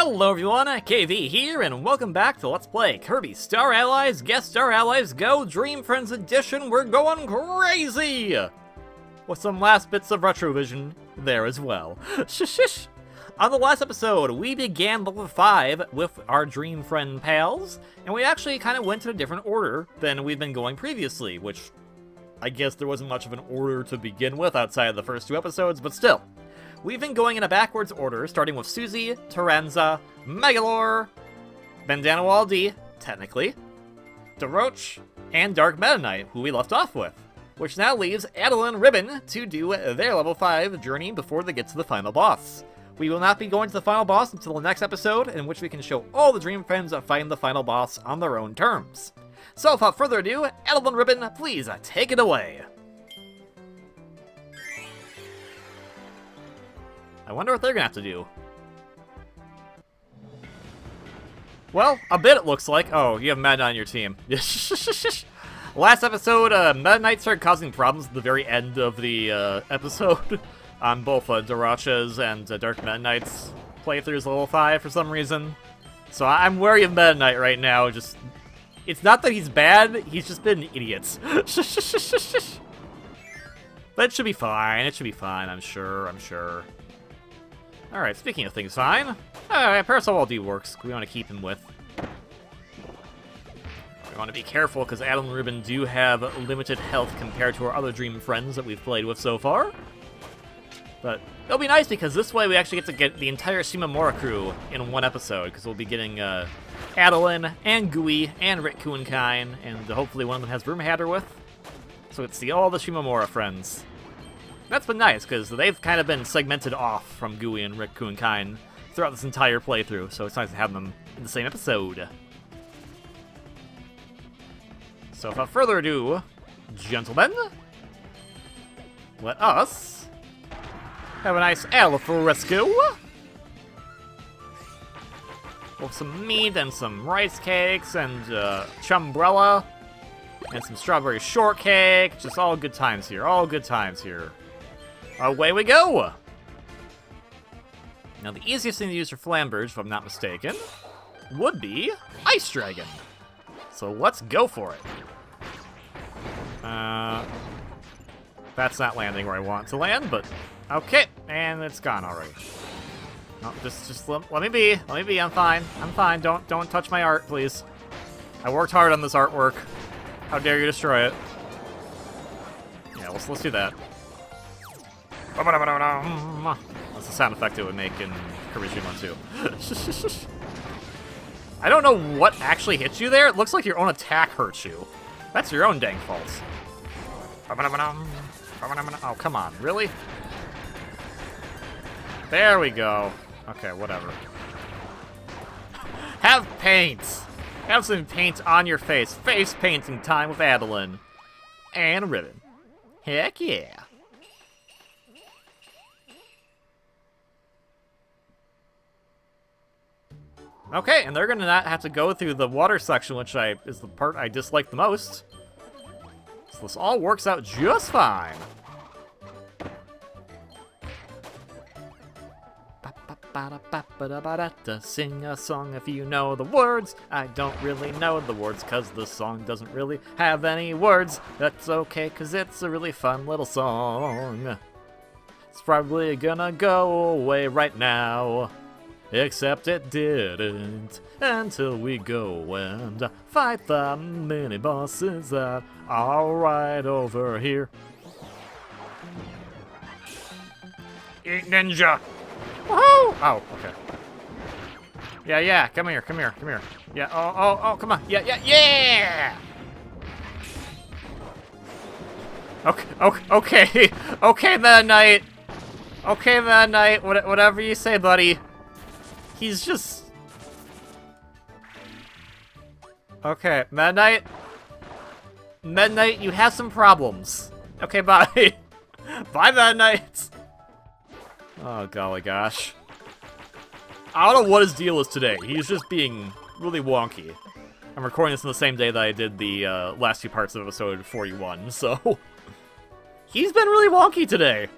Hello everyone, KV here, and welcome back to Let's Play Kirby Star Allies Guest Star Allies Go Dream Friends Edition. We're going crazy! With some last bits of Retrovision there as well. Shish! On the last episode, we began level 5 with our Dream Friend pals, and we actually kind of went in a different order than we've been going previously, which I guess there wasn't much of an order to begin with outside of the first two episodes, but still. We've been going in a backwards order, starting with Susie, Taranza, Megalore, Bandana Waldi, technically, DeRoche, and Dark Meta Knight, who we left off with, which now leaves Adeline Ribbon to do their level 5 journey before they get to the final boss. We will not be going to the final boss until the next episode, in which we can show all the Dream Friends fighting the final boss on their own terms. So without further ado, Adeline Ribbon, please take it away. I wonder what they're gonna have to do. Well, a bit it looks like. Oh, you have Meta Knight on your team. Last episode, Meta Knight started causing problems at the very end of the episode on both DeRoche's and Dark Meta Knight's playthroughs level 5 for some reason. So I'm wary of Meta Knight right now. Just, it's not that he's bad, he's just been idiots. But it should be fine. It should be fine, I'm sure. Alright, speaking of things fine, Parasol Waldi works. We want to keep him with. We want to be careful because Adeline and Ribbon do have limited health compared to our other Dream Friends that we've played with so far. But it'll be nice because this way we actually get to get the entire Shimamura crew in one episode, because we'll be getting Adeline and Gooey and Coo Kine, and hopefully one of them has Room Hatter with. So we get to see all the Shimamura friends. That's been nice, because they've kind of been segmented off from Gooey and Coo Kine throughout this entire playthrough, so it's nice to have them in the same episode. So without further ado, gentlemen, let us have a nice alfresco with some meat and some rice cakes and chumbrella and some strawberry shortcake. Just all good times here, all good times here. Away we go! Now, the easiest thing to use for Flamberge, if I'm not mistaken, would be Ice Dragon. So let's go for it. That's not landing where I want it to land, but okay, and it's gone already. No, just let me be. Let me be. I'm fine. I'm fine. Don't touch my art, please. I worked hard on this artwork. How dare you destroy it? Yeah, let's do that. That's the sound effect it would make in Kirby Dream 1 too. I don't know what actually hits you there. It looks like your own attack hurts you. That's your own dang fault. Oh, come on. Really? There we go. Okay, whatever. Have paint! Have some paint on your face. Face painting time with Adeline. And Ribbon. Heck yeah. Okay, and they're gonna not have to go through the water section, which is the part I dislike the most. So this all works out just fine. Sing a song if you know the words. I don't really know the words because the song doesn't really have any words. That's okay because it's a really fun little song. It's probably gonna go away right now. Except it didn't, until we go and fight the mini-bosses that are right over here. Eat ninja! Woohoo! Oh, okay. Yeah, come here. Yeah, oh, come on. Yeah! Okay, Meta Knight. Okay, Meta Knight, whatever you say, buddy. He's just... Okay, Meta Knight. Meta Knight, you have some problems. Okay, bye. Bye, Meta Knight. Oh, golly gosh. I don't know what his deal is today. He's just being really wonky. I'm recording this on the same day that I did the last two parts of episode 41, so... He's been really wonky today.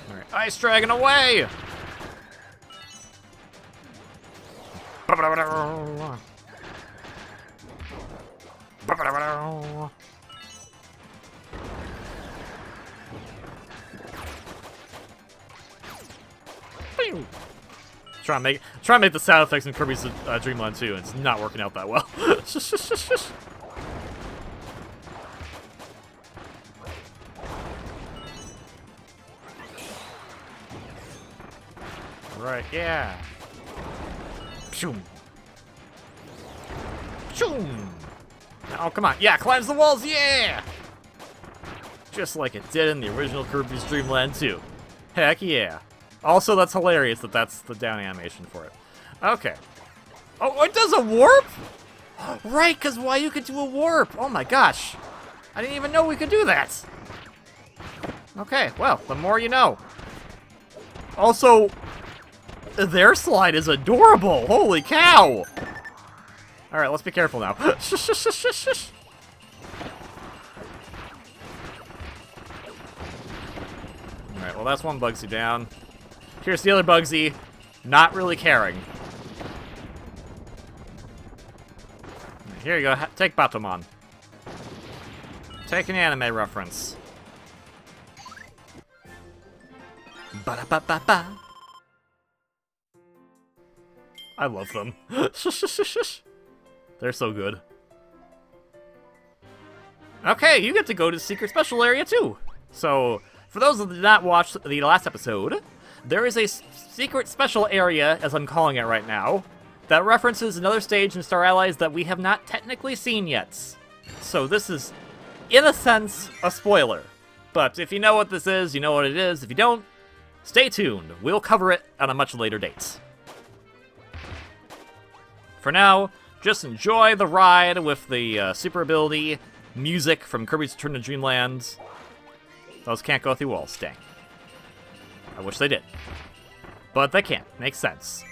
Alright, Ice Dragon away! Try to make the sound effects in Kirby's Dreamland 2, and it's not working out that well. Right, yeah. Shoom. Shoom. Oh, come on. Yeah, climbs the walls, yeah! Just like it did in the original Kirby's Dreamland 2. Heck yeah. Also, that's hilarious that that's the down animation for it. Okay. Oh, it does a warp? Right, because why you could do a warp? Oh my gosh. I didn't even know we could do that. Okay, well, the more you know. Also, their slide is adorable. Holy cow. Alright, let's be careful now. Alright, well, that's one Bugsy down. Here's the other Bugsy, not really caring. Here you go, take Batamon. Take an anime reference. Ba-da-ba-ba-ba. I love them. They're so good. Okay, you get to go to the Secret Special Area too. So, for those that did not watch the last episode, there is a secret special area, as I'm calling it right now, that references another stage in Star Allies that we have not technically seen yet. So this is, in a sense, a spoiler. But if you know what this is, you know what it is. If you don't, stay tuned. We'll cover it on a much later date. For now, just enjoy the ride with the super ability music from Kirby's Return to Dreamland. Those can't go through walls, dang. I wish they did. But they can't. Makes sense.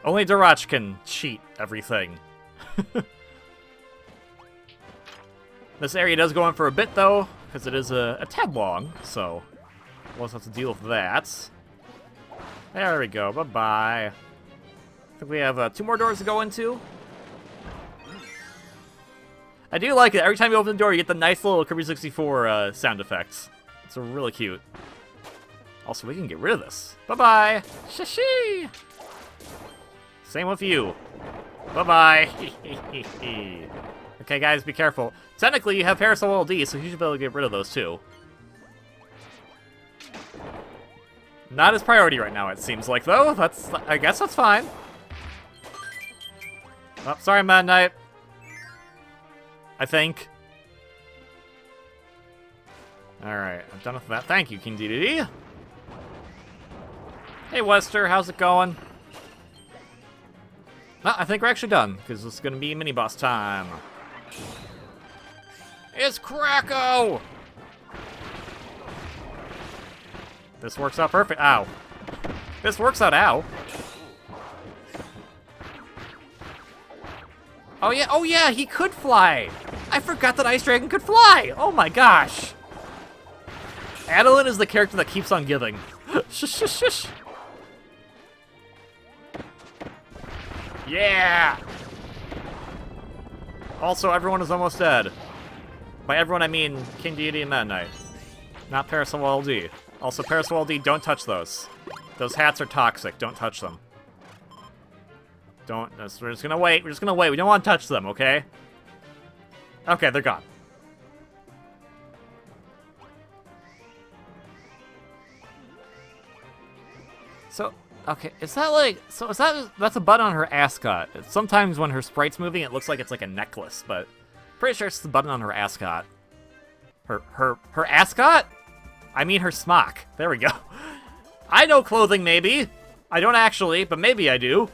Only Darach can cheat everything. This area does go on for a bit, though, because it is a tad long, so we'll also have to deal with that. There we go. Bye-bye. I think we have 2 more doors to go into. I do like it. Every time you open the door, you get the nice little Kirby 64 sound effects. It's really cute. Also, we can get rid of this. Bye-bye! Shishi! Same with you. Bye-bye! Okay, guys, be careful. Technically, you have Parasol LD, so you should be able to get rid of those, too. Not his priority right now, it seems like, though. I guess that's fine. Oh, sorry, Mad Knight. I think. Alright, I'm done with that. Thank you, King Dedede. Hey, Wester, how's it going? I think we're actually done, because it's going to be mini-boss time. It's Kracko! This works out perfect. Ow. This works out, ow. Oh yeah, he could fly! I forgot that Ice Dragon could fly! Oh my gosh! Adeline is the character that keeps on giving. Shush, shush, shush. Yeah! Also, everyone is almost dead. By everyone, I mean King Dedede and Mad Knight. Not Parasol LD. Also, Parasol LD, don't touch those. Those hats are toxic. Don't touch them. Don't. We're just gonna wait. We're just gonna wait. We don't want to touch them, okay? Okay, they're gone. So, okay, is that like, so is that's a button on her ascot. Sometimes when her sprite's moving, it looks like it's like a necklace, but pretty sure it's the button on her ascot. Her ascot? I mean her smock. There we go. I know clothing, maybe. I don't actually, but maybe I do.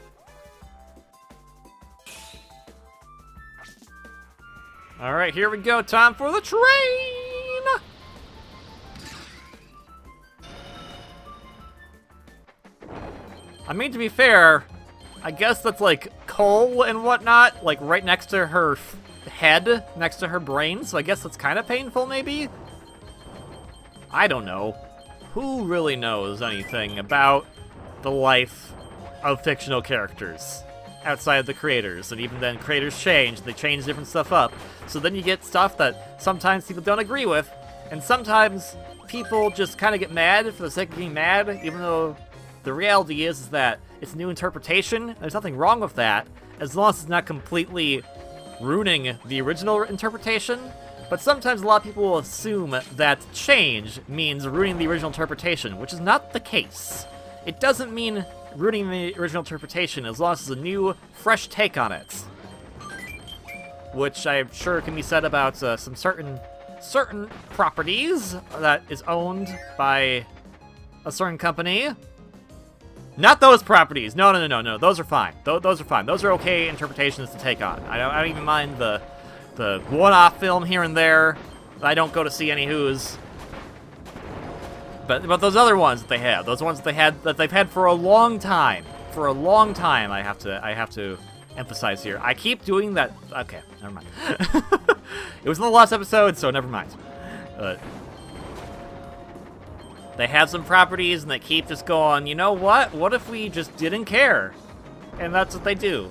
Alright, here we go. Time for the train! I mean, to be fair, I guess that's like coal and whatnot, like right next to her head, next to her brain, so I guess that's kind of painful, maybe? I don't know. who really knows anything about the life of fictional characters outside of the creators? And even then, creators change. They change different stuff up. So then you get stuff that sometimes people don't agree with, and sometimes people just kind of get mad for the sake of being mad, even though the reality is that it's a new interpretation. There's nothing wrong with that, as long as it's not completely ruining the original interpretation. But sometimes a lot of people will assume that change means ruining the original interpretation, which is not the case. It doesn't mean ruining the original interpretation as long as it's a new, fresh take on it. Which I'm sure can be said about some certain properties that is owned by a certain company. Not those properties. No. Those are fine. Those are fine. Those are okay interpretations to take on. I don't even mind the one-off film here and there. I don't go to see any who's. But those other ones that they have, those ones that they've had for a long time. For a long time, I have to emphasize here. I keep doing that. Okay, never mind. It was in the last episode, so never mind. They have some properties, and they keep just going, you know what? What if we just didn't care? And that's what they do.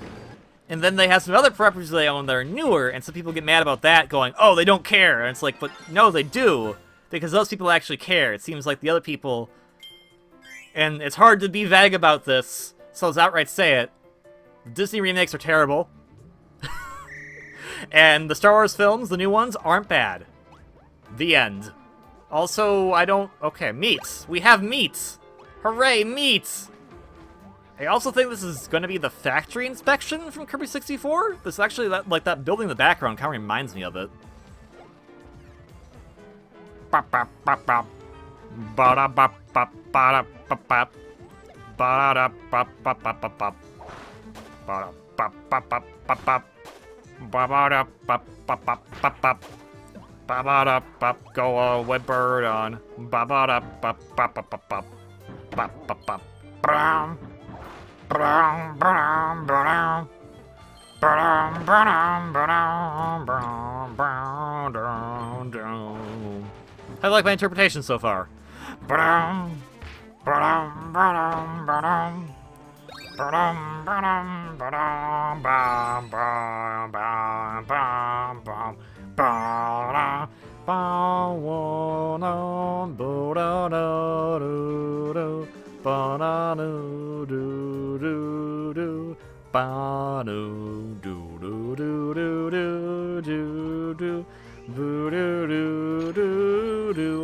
And then they have some other properties they own that are newer, and some people get mad about that, going, oh, they don't care. And it's like, but no, they do. Because those people actually care. It seems like the other people... And it's hard to be vague about this, so let's outright say it. The Disney remakes are terrible. And the Star Wars films, the new ones, aren't bad. The end. Also, I don't... Okay, meats. We have meats. Hooray, meats! I also think this is going to be the factory inspection from Kirby 64. This actually, that building in the background kind of reminds me of it. Go away, bird on. I like my interpretation so far.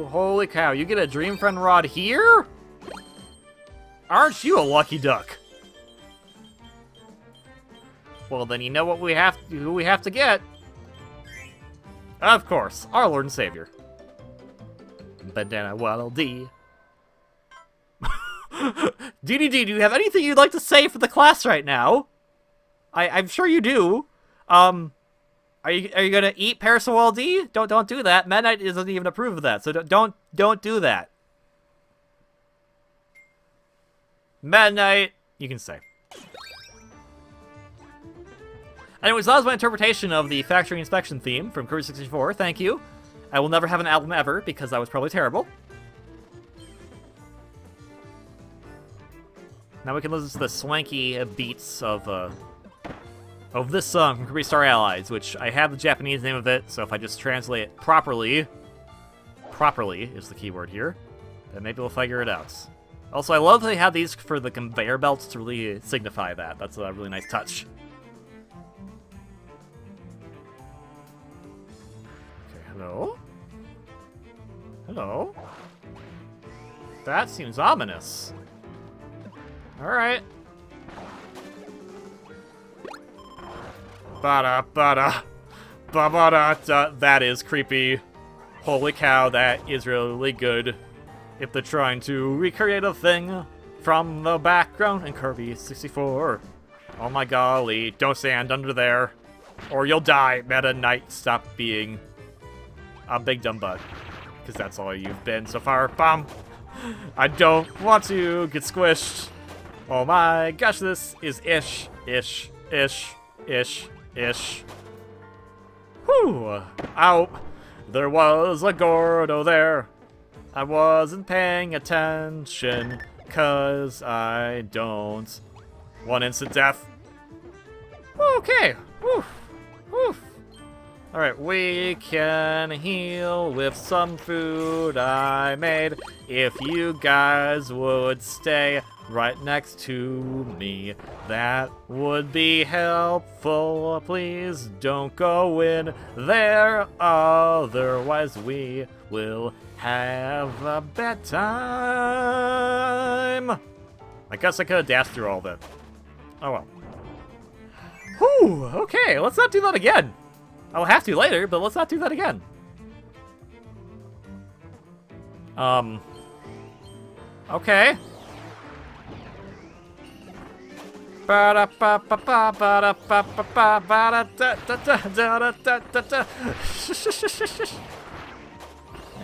Holy cow, you get a Dream Friend Rod here? Aren't you a lucky duck? Well, then you know what who we have to get. Of course, our Lord and Savior. Bandana Waddle Dee. Dedede, do you have anything you'd like to say for the class right now? I'm sure you do. Are you gonna eat Parasol D? Don't do that. Midnight doesn't even approve of that, so don't do that. Midnight, you can say. Anyways, that was my interpretation of the factory inspection theme from Kirby 64. Thank you. I will never have an album ever because that was probably terrible. Now we can listen to the swanky beats of this song from Kirby Star Allies, which I have the Japanese name of it, so if I just translate it properly is the key word here, then maybe we'll figure it out. Also, I love that they have these for the conveyor belts to really signify that. That's a really nice touch. Okay, hello? Hello? That seems ominous. Alright. That is creepy. Holy cow, that is really good. If they're trying to recreate a thing from the background in Kirby 64. Oh my golly, don't stand under there. Or you'll die. Meta Knight, stop being a big dumb butt. Because that's all you've been so far. Bum! I don't want to get squished. Oh my gosh, this is ish. Whew! Ow! There was a Gordo there. I wasn't paying attention, 'cause I don't want instant death. Okay, woof, woof. Alright, we can heal with some food I made. If you guys would stay right next to me, that would be helpful. Please don't go in there, otherwise we will have a bad time. I guess I could have dashed through all that. Oh well. Whew, okay, let's not do that again. I'll have to later, but let's not do that again. Okay.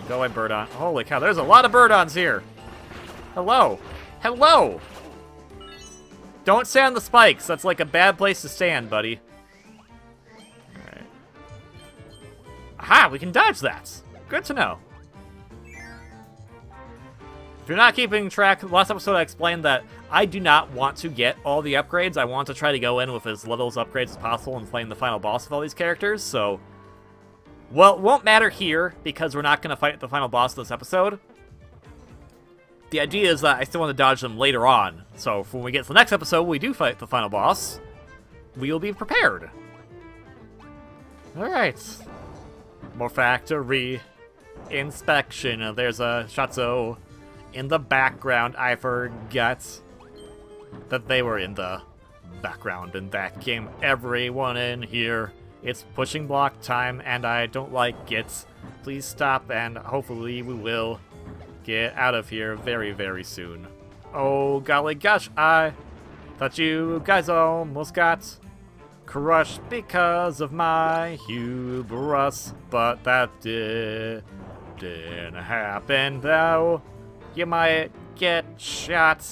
Go away, Birdon. Holy cow, there's a lot of Birdons here. Hello. Hello! Don't stand on the spikes. That's like a bad place to stand, buddy. Alright. Aha, we can dodge that. Good to know. If you're not keeping track, last episode I explained that I do not want to get all the upgrades. I want to try to go in with as little as upgrades as possible and playing the final boss of all these characters, so... Well, it won't matter here, because we're not going to fight the final boss of this episode. The idea is that I still want to dodge them later on, so when we get to the next episode, we do fight the final boss, we'll be prepared. Alright. More factory inspection. There's a Shatso in the background. I forgot that they were in the background in that game. Everyone in here. It's pushing block time, and I don't like it. Please stop, and hopefully we will get out of here very, very soon. Oh, golly gosh, I thought you guys almost got crushed because of my hubris, but that didn't happen, though. You might get shot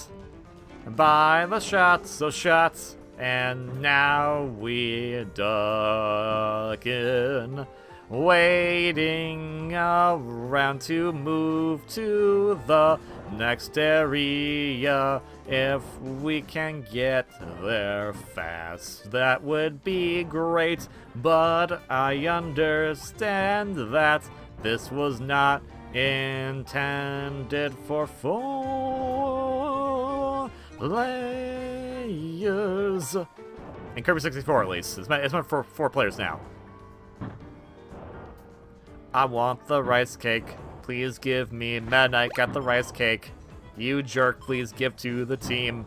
by the shots of shots, and now we're ducking, waiting around to move to the next area. If we can get there fast, that would be great, but I understand that this was not intended for 4 players. In Kirby 64, at least. It's meant for 4 players now. I want the rice cake. Please give me. Meta Knight got the rice cake. You jerk, please give to the team.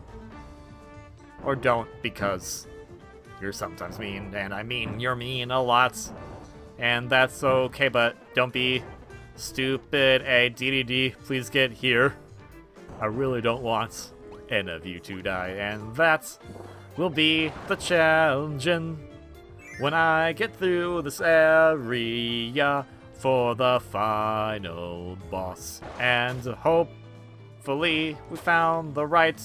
Or don't, because you're sometimes mean, and I mean you're mean a lot. And that's okay, but don't be stupid. Hey, Dedede, please get here. I really don't want any of you to die, and that will be the challenge when I get through this area for the final boss. And hopefully we found the right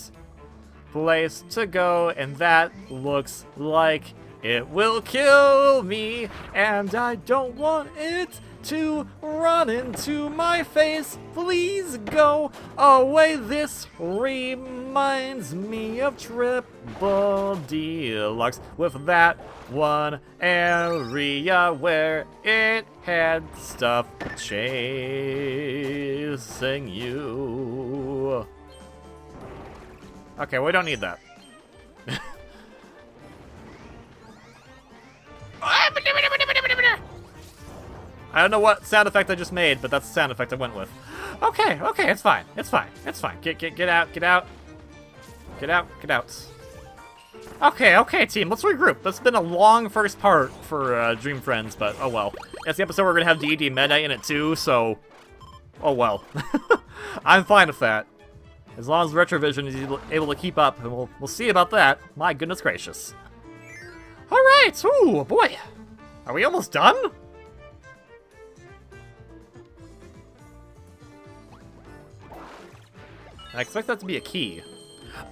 place to go, and that looks like it will kill me, and I don't want it to run into my face. Please go away. This reminds me of Triple Deluxe with that one area where it had stuff chasing you. Okay, we don't need that. I don't know what sound effect I just made, but that's the sound effect I went with. Okay, okay, it's fine. It's fine. It's fine. Get out, get out. Get out, get out. Okay, okay, team, let's regroup. That's been a long first part for Dream Friends, but oh well. That's the episode we're gonna have Dedede Meta in it too, so oh well. I'm fine with that. As long as Retrovision is able to keep up, and we'll see about that. My goodness gracious. Alright, ooh, boy. Are we almost done? I expect that to be a key.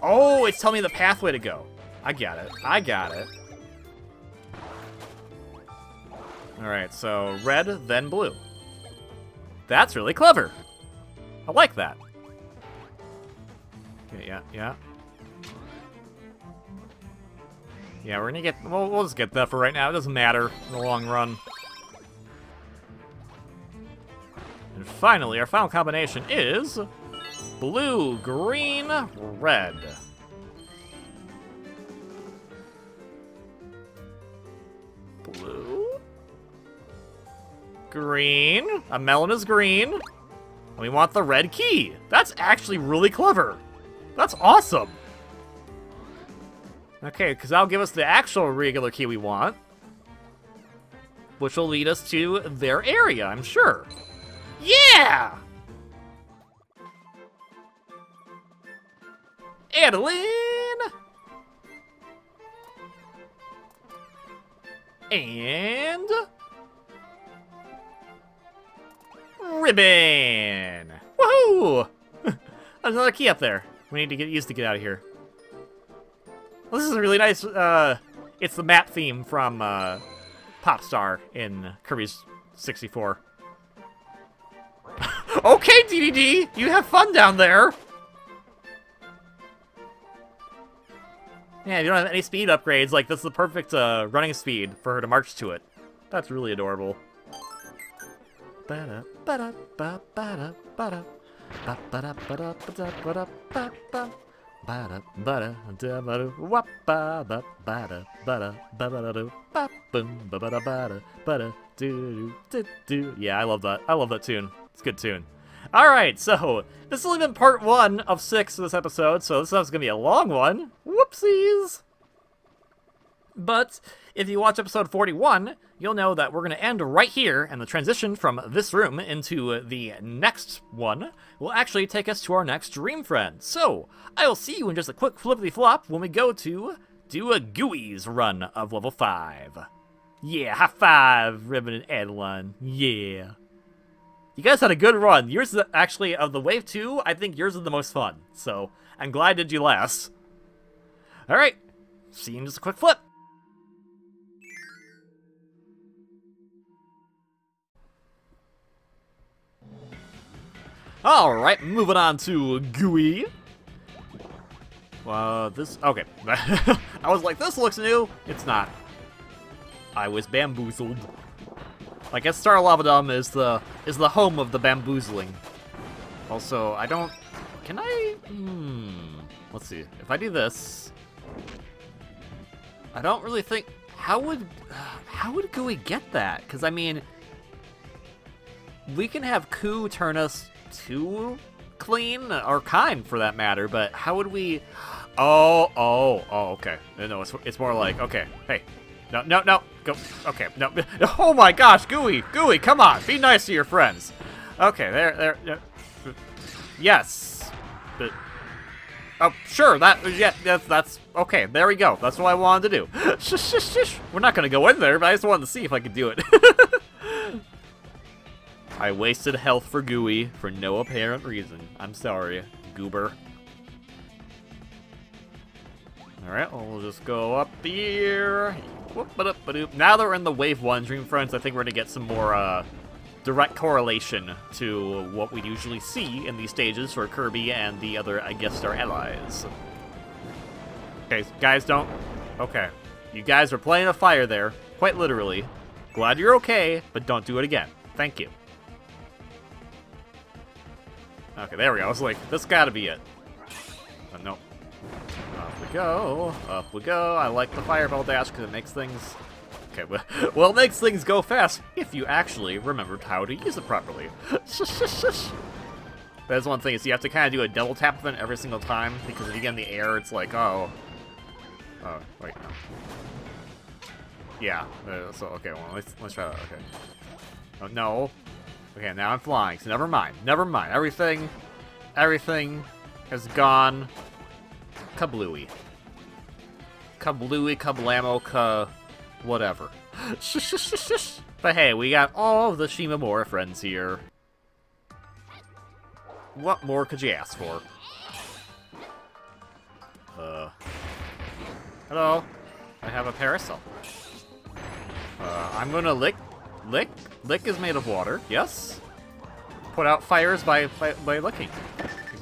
Oh, it's telling me the pathway to go. I got it. I got it. Alright, so red, then blue. That's really clever. I like that. Okay, yeah, yeah. Yeah, we're gonna get... We'll just get that for right now. It doesn't matter in the long run. And finally, our final combination is... blue, green, red. Blue. Green. A melon is green. And we want the red key. That's actually really clever. That's awesome. Okay, because that'll give us the actual regular key we want. Which will lead us to their area, I'm sure. Yeah! Adeline! And... Ribbon! Woohoo! There's another key up there. We need to get used to get out of here. Well, this is a really nice, it's the map theme from, Popstar in Kirby's 64. Okay, Dedede! You have fun down there! Yeah, if you don't have any speed upgrades, like, this is the perfect, running speed for her to march to it. That's really adorable. Yeah, I love that. I love that tune. It's a good tune. Alright, so, this has only been part 1 of 6 of this episode, so this is gonna be a long one. Whoopsies! But, if you watch episode 41, you'll know that we're gonna end right here, and the transition from this room into the next one will actually take us to our next dream friend. So, I will see you in just a quick flippity-flop when we go to do a Gooey's run of level 5. Yeah, high five, Ribbon and Adeline. Yeah. You guys had a good run. Yours is actually, of the wave 2, I think yours is the most fun. So, I'm glad did you last. Alright, see you in just a quick flip. Alright, moving on to Gooey. This... okay. I was like, this looks new. It's not. I was bamboozled. I guess Star Lavadum is the home of the bamboozling. Also, I don't... can I... let's see. If I do this... I don't really think... how would Gooey get that? Because, I mean... we can have Coo turn us too clean, or kind for that matter, but how would we... oh, okay. No, it's more like, okay, hey. No, go, okay, no, oh my gosh, Gooey, come on, be nice to your friends. Okay, there, yes. But, oh, sure, yeah, that's, okay, there we go, that's what I wanted to do. Shush. We're not gonna go in there, but I just wanted to see if I could do it. I wasted health for Gooey for no apparent reason. I'm sorry, goober. Alright, we'll just go up here. Now that we're in the Wave 1 Dream Friends, I think we're going to get some more direct correlation to what we usually see in these stages for Kirby and the other Guest Star Allies. Okay, guys, don't... okay. You guys are playing a fire there, quite literally. Glad you're okay, but don't do it again. Thank you. Okay, there we go. I was like, this gotta be it. Nope. Up we go. I like the fireball dash because it makes things... okay, well, it makes things go fast if you actually remembered how to use it properly. That's one thing, is you have to kind of do a double tap event every single time, because if you get in the air, it's like, oh... oh, wait, no. Yeah, so, okay, well, let's try that, okay. Oh, no. Okay, now I'm flying, so never mind. Everything has gone kablooey. Kablamo, whatever. But hey, we got all of the Shimamura friends here. What more could you ask for? Hello. I have a parasol. I'm gonna lick. Lick is made of water, yes? put out fires by looking.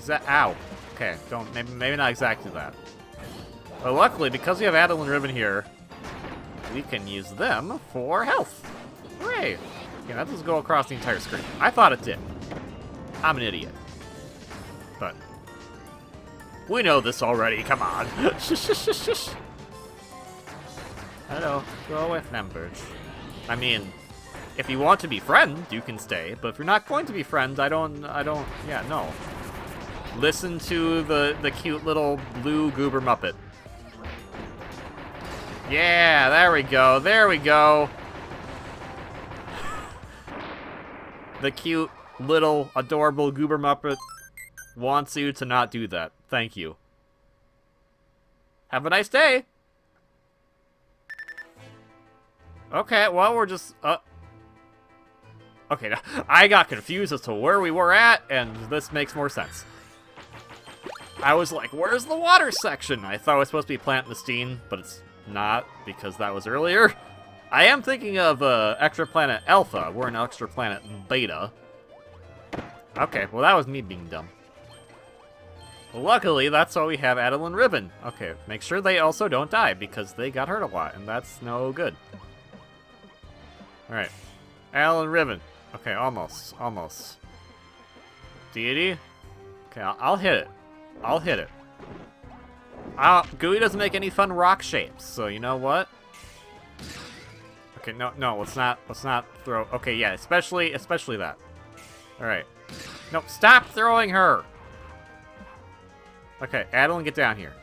Ow. Okay, don't, maybe not exactly that. But luckily, because we have Adeline Ribbon here, we can use them for health. Hooray! Okay, that doesn't go across the entire screen. I thought it did. I'm an idiot. But we know this already, come on. Shush. Hello, go with numbers. I mean, if you want to be friends, you can stay, but if you're not going to be friends, yeah, no. Listen to the cute little blue goober Muppet. Yeah, there we go, there we go. The cute, little, adorable goober Muppet wants you to not do that. Thank you. Have a nice day! Okay, well, we're just, okay, I got confused as to where we were at, and this makes more sense. I was like, where's the water section? I thought it was supposed to be Planet Mistine, but it's not, because that was earlier. I am thinking of Extra Planet Alpha. We're in Extra Planet Beta. Okay, well that was me being dumb. Well, luckily, that's why we have Adeline Ribbon. Okay, make sure they also don't die, because they got hurt a lot, and that's no good. Alright. Adeline Ribbon. Okay, almost. Dedede? Okay, I'll hit it. I'll hit it. Gooey doesn't make any fun rock shapes, so you know what? Okay, no, let's not throw. Okay, yeah, especially that. All right. No, stop throwing her. Okay, Adeline, get down here.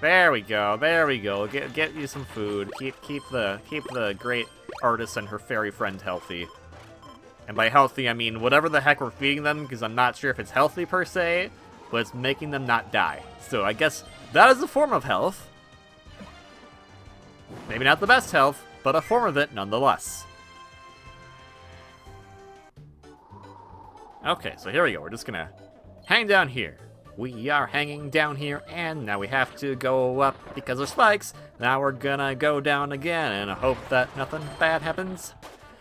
There we go. There we go. Get you some food. Keep the great artist and her fairy friend healthy. And by healthy, I mean whatever the heck we're feeding them, because I'm not sure if it's healthy per se, but it's making them not die. So I guess that is a form of health. Maybe not the best health, but a form of it nonetheless. Okay, so here we go. We're just gonna hang down here. We are hanging down here, and now we have to go up because of spikes. Now we're gonna go down again and hope that nothing bad happens.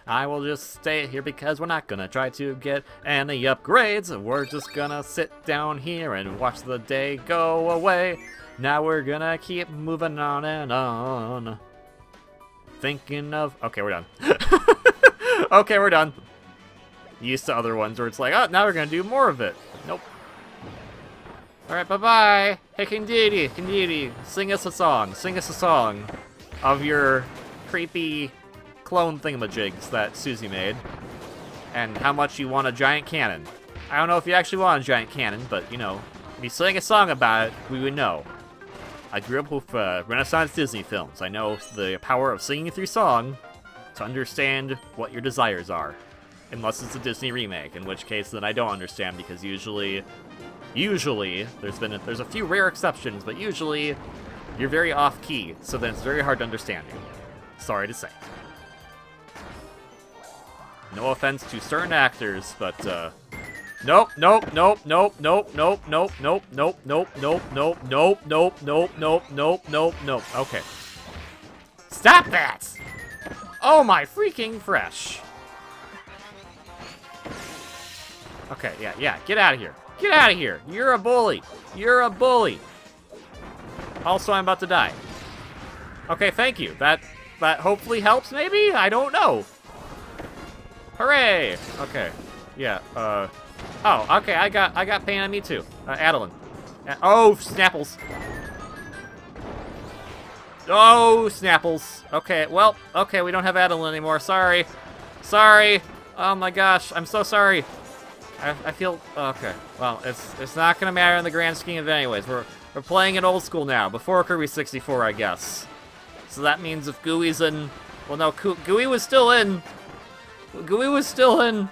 I will just stay here because we're not gonna try to get any upgrades. We're just gonna sit down here and watch the day go away. Now we're gonna keep moving on and on. Thinking of... Okay, we're done. Okay, we're done. Used to other ones where it's like, oh, now we're gonna do more of it. Nope. Alright, bye-bye. Hey, Dedede, sing us a song. Sing us a song of your creepy clone thingamajigs that Susie made. And how much you want a giant cannon. I don't know if you actually want a giant cannon, but, you know, if you sang a song about it, we would know. I grew up with Renaissance Disney films. I know the power of singing through song to understand what your desires are. Unless it's a Disney remake, in which case then I don't understand, because usually, there's a few rare exceptions, but usually you're very off-key, so then it's very hard to understand you. Sorry to say. No offense to certain actors, but nope. Okay. Stop that! Oh my freaking fresh. Okay, yeah, get out of here. Get out of here. You're a bully. You're a bully. Also, I'm about to die. Okay, thank you. That hopefully helps, maybe? I don't know. Hooray! Okay. Yeah, oh, okay, I got pain on me too. Adeline. Oh, Snapples. Oh, Snapples. Okay, well, okay, we don't have Adeline anymore. Sorry. Sorry. Oh my gosh, I'm so sorry. I feel, okay. Well, it's not gonna matter in the grand scheme of it anyways. We're playing it old school now, before Kirby 64, I guess. So that means if Gooey's in, well no, Gooey was still in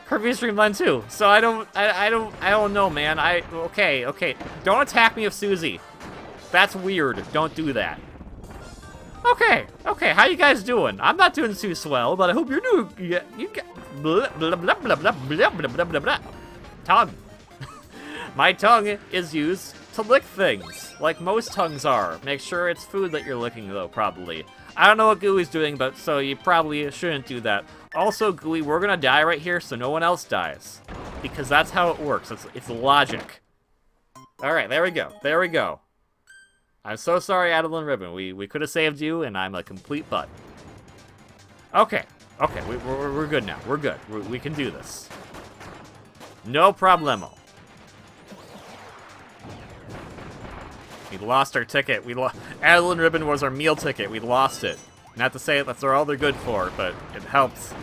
Kirby's Dream Land 2. So I don't know, man. Okay. Don't attack me with Susie. That's weird. Don't do that. Okay, how you guys doing? I'm not doing too swell, but I hope you're doing, you got, blah, blah, blah, blah, blah, blah, blah, blah, blah. Tongue. My tongue is used to lick things, like most tongues are. Make sure it's food that you're licking, though, probably. I don't know what Gooey's doing, but so you probably shouldn't do that. Also, Gooey, we're gonna die right here, so no one else dies. Because that's how it works. It's logic. Alright, there we go. There we go. I'm so sorry, Adeline Ribbon. We could have saved you, and I'm a complete butt. Okay. Okay, we're good now. We're good. We can do this. No problemo. We lost our ticket. Adeline Ribbon was our meal ticket. We lost it. Not to say that's all they're good for, but it helps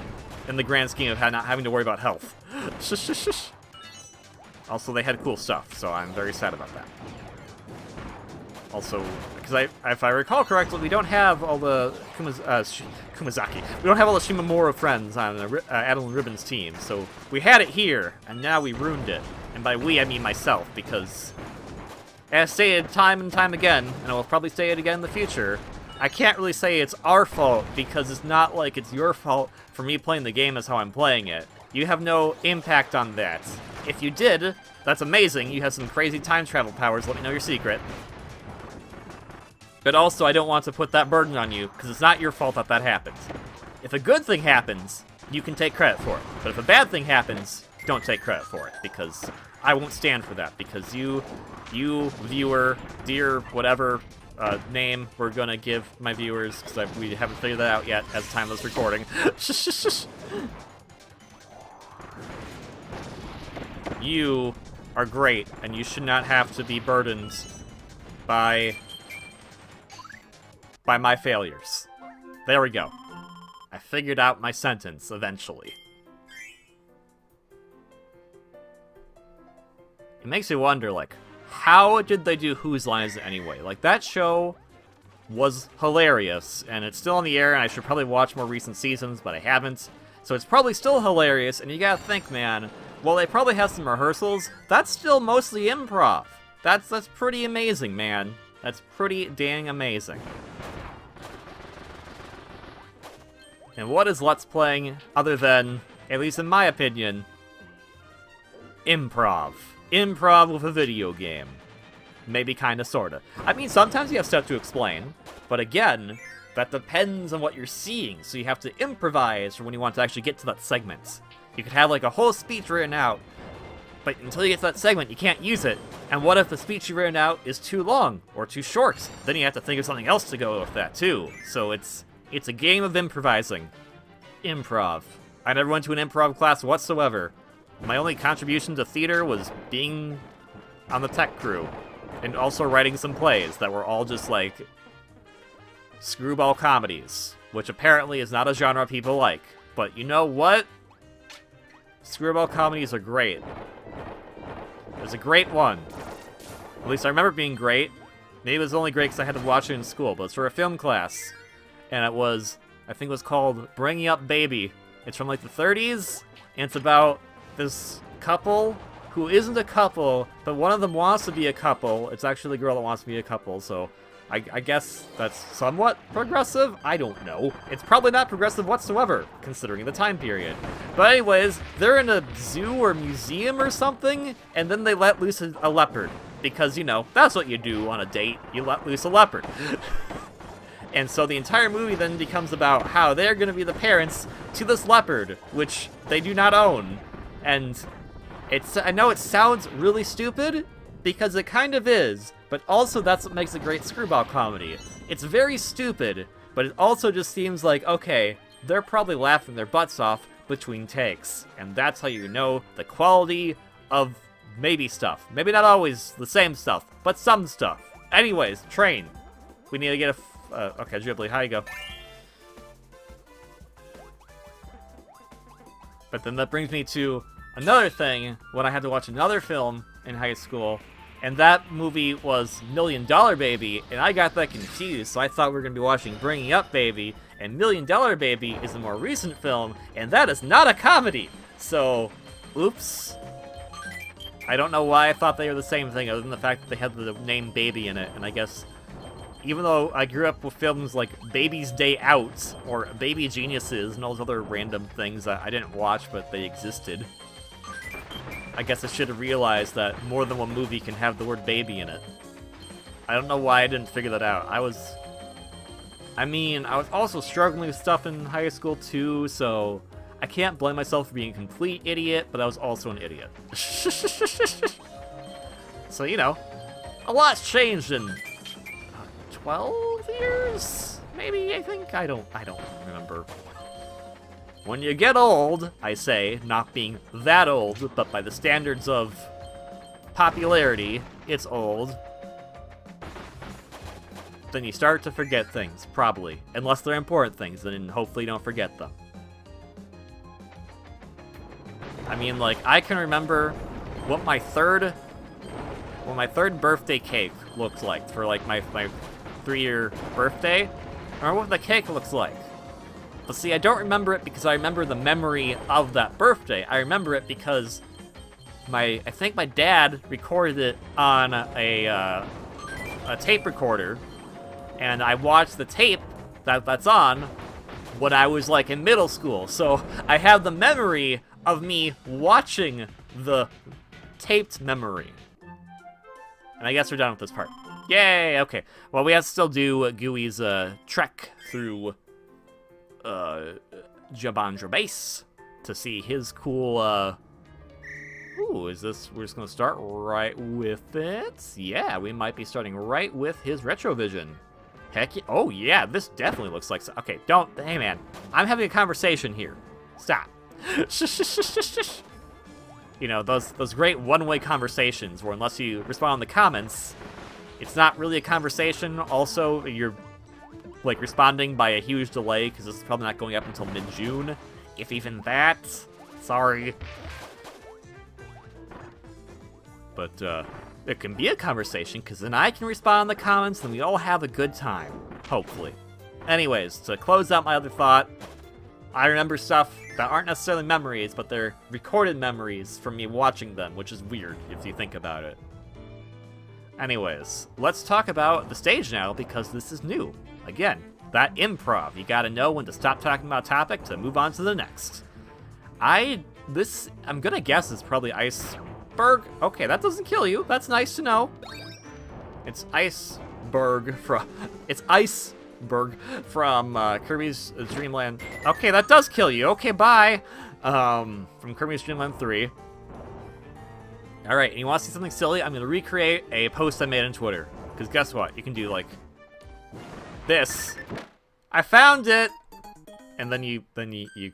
in the grand scheme of not having to worry about health. Shush, shush, shush. Also, they had cool stuff, so I'm very sad about that. Also, because if I recall correctly, we don't have all the Kumazaki. We don't have all the Shimamura friends on Adeline Ribbon's team, so we had it here, and now we ruined it. And by we, I mean myself, because as stated time and time again, and I will probably say it again in the future, I can't really say it's our fault, because it's not like it's your fault for me playing the game as how I'm playing it. You have no impact on that. If you did, that's amazing. You have some crazy time travel powers. Let me know your secret. But also, I don't want to put that burden on you, because it's not your fault that that happens. If a good thing happens, you can take credit for it. But if a bad thing happens, don't take credit for it, because I won't stand for that. Because you viewer, dear whatever name we're gonna give my viewers, because we haven't figured that out yet as time of this recording. You are great, and you should not have to be burdened by my failures. There we go. I figured out my sentence, eventually. It makes you wonder, like, how did they do Whose Line Is It Anyway? Like, that show was hilarious, and it's still on the air, and I should probably watch more recent seasons, but I haven't. So it's probably still hilarious, and you gotta think, man, while they probably have some rehearsals, that's still mostly improv. That's pretty amazing, man. That's pretty dang amazing. And what is Let's Playing other than, at least in my opinion, improv? Improv with a video game. Maybe kinda sorta. I mean, sometimes you have stuff to explain, but again, that depends on what you're seeing, so you have to improvise for when you want to actually get to that segment. You could have like a whole speech written out, but until you get to that segment, you can't use it. And what if the speech you've written out is too long, or too short? Then you have to think of something else to go with that too. So it's a game of improvising. Improv. I never went to an improv class whatsoever. My only contribution to theater was being on the tech crew, and also writing some plays that were all just like screwball comedies, which apparently is not a genre people like. But you know what? Screwball comedies are great. There's a great one. At least I remember it being great. Maybe it was only great because I had to watch it in school, but it's for a film class. And it was, I think it was called Bringing Up Baby. It's from like the 30s, and it's about this couple who isn't a couple, but one of them wants to be a couple. It's actually the girl that wants to be a couple, so I guess that's somewhat progressive? I don't know. It's probably not progressive whatsoever, considering the time period. But anyways, they're in a zoo or museum or something, and then they let loose a leopard. Because, you know, that's what you do on a date. You let loose a leopard. And so the entire movie then becomes about how they're going to be the parents to this leopard, which they do not own. And I know it sounds really stupid, because it kind of is, but also that's what makes a great screwball comedy. It's very stupid, but it also just seems like, okay, they're probably laughing their butts off between takes, and that's how you know the quality of maybe stuff. Maybe not always the same stuff, but some stuff. Anyways, train. We need to get okay, Ghibli, how you go? But then that brings me to another thing, when I had to watch another film in high school, and that movie was $1 Million Baby, and I got that confused, so I thought we were going to be watching Bringing Up Baby, and $1 Million Baby is a more recent film, and that is not a comedy! So, oops. I don't know why I thought they were the same thing, other than the fact that they had the name Baby in it, and I guess, even though I grew up with films like Baby's Day Out, or Baby Geniuses, and all those other random things that I didn't watch, but they existed, I guess I should have realized that more than one movie can have the word baby in it. I don't know why I didn't figure that out. I was also struggling with stuff in high school too, so I can't blame myself for being a complete idiot, but I was also an idiot. So, you know, a lot's changed in 12 years? Maybe, I think? I don't remember. When you get old, I say, not being that old, but by the standards of popularity, it's old. Then you start to forget things, probably. Unless they're important things, then hopefully you don't forget them. I mean, like, I can remember what my third birthday cake looked like for, like, my 3-year birthday. I remember what the cake looks like. But see, I don't remember it because I remember the memory of that birthday. I remember it because I think my dad recorded it on a tape recorder, and I watched the tape that's on when I was, like, in middle school. So I have the memory of me watching the taped memory. And I guess we're done with this part. Yay! Okay. Well, we have to still do Gooey's trek through Jambandra Base to see his cool, ooh, is this, we're just gonna start right with it? Yeah, we might be starting right with his retrovision. Heck yeah, oh yeah, this definitely looks like, okay, hey man, I'm having a conversation here. Stop. You know, those great one-way conversations where unless you respond in the comments, it's not really a conversation. Also, you're like responding by a huge delay because this is probably not going up until mid-June, if even that. Sorry. But it can be a conversation because then I can respond in the comments and we all have a good time, hopefully. Anyways, to close out my other thought, I remember stuff that aren't necessarily memories, but they're recorded memories from me watching them, which is weird if you think about it. Anyways, let's talk about the stage now because this is new. Again, that improv. You gotta know when to stop talking about a topic to move on to the next. I'm gonna guess it's probably Iceberg. Okay, that doesn't kill you. That's nice to know. It's Iceberg from Kirby's Dream Land. Okay, that does kill you. Okay, bye. From Kirby's Dream Land 3. Alright, and you want to see something silly? I'm going to recreate a post I made on Twitter. Because guess what? You can do, like, this. I found it! And then you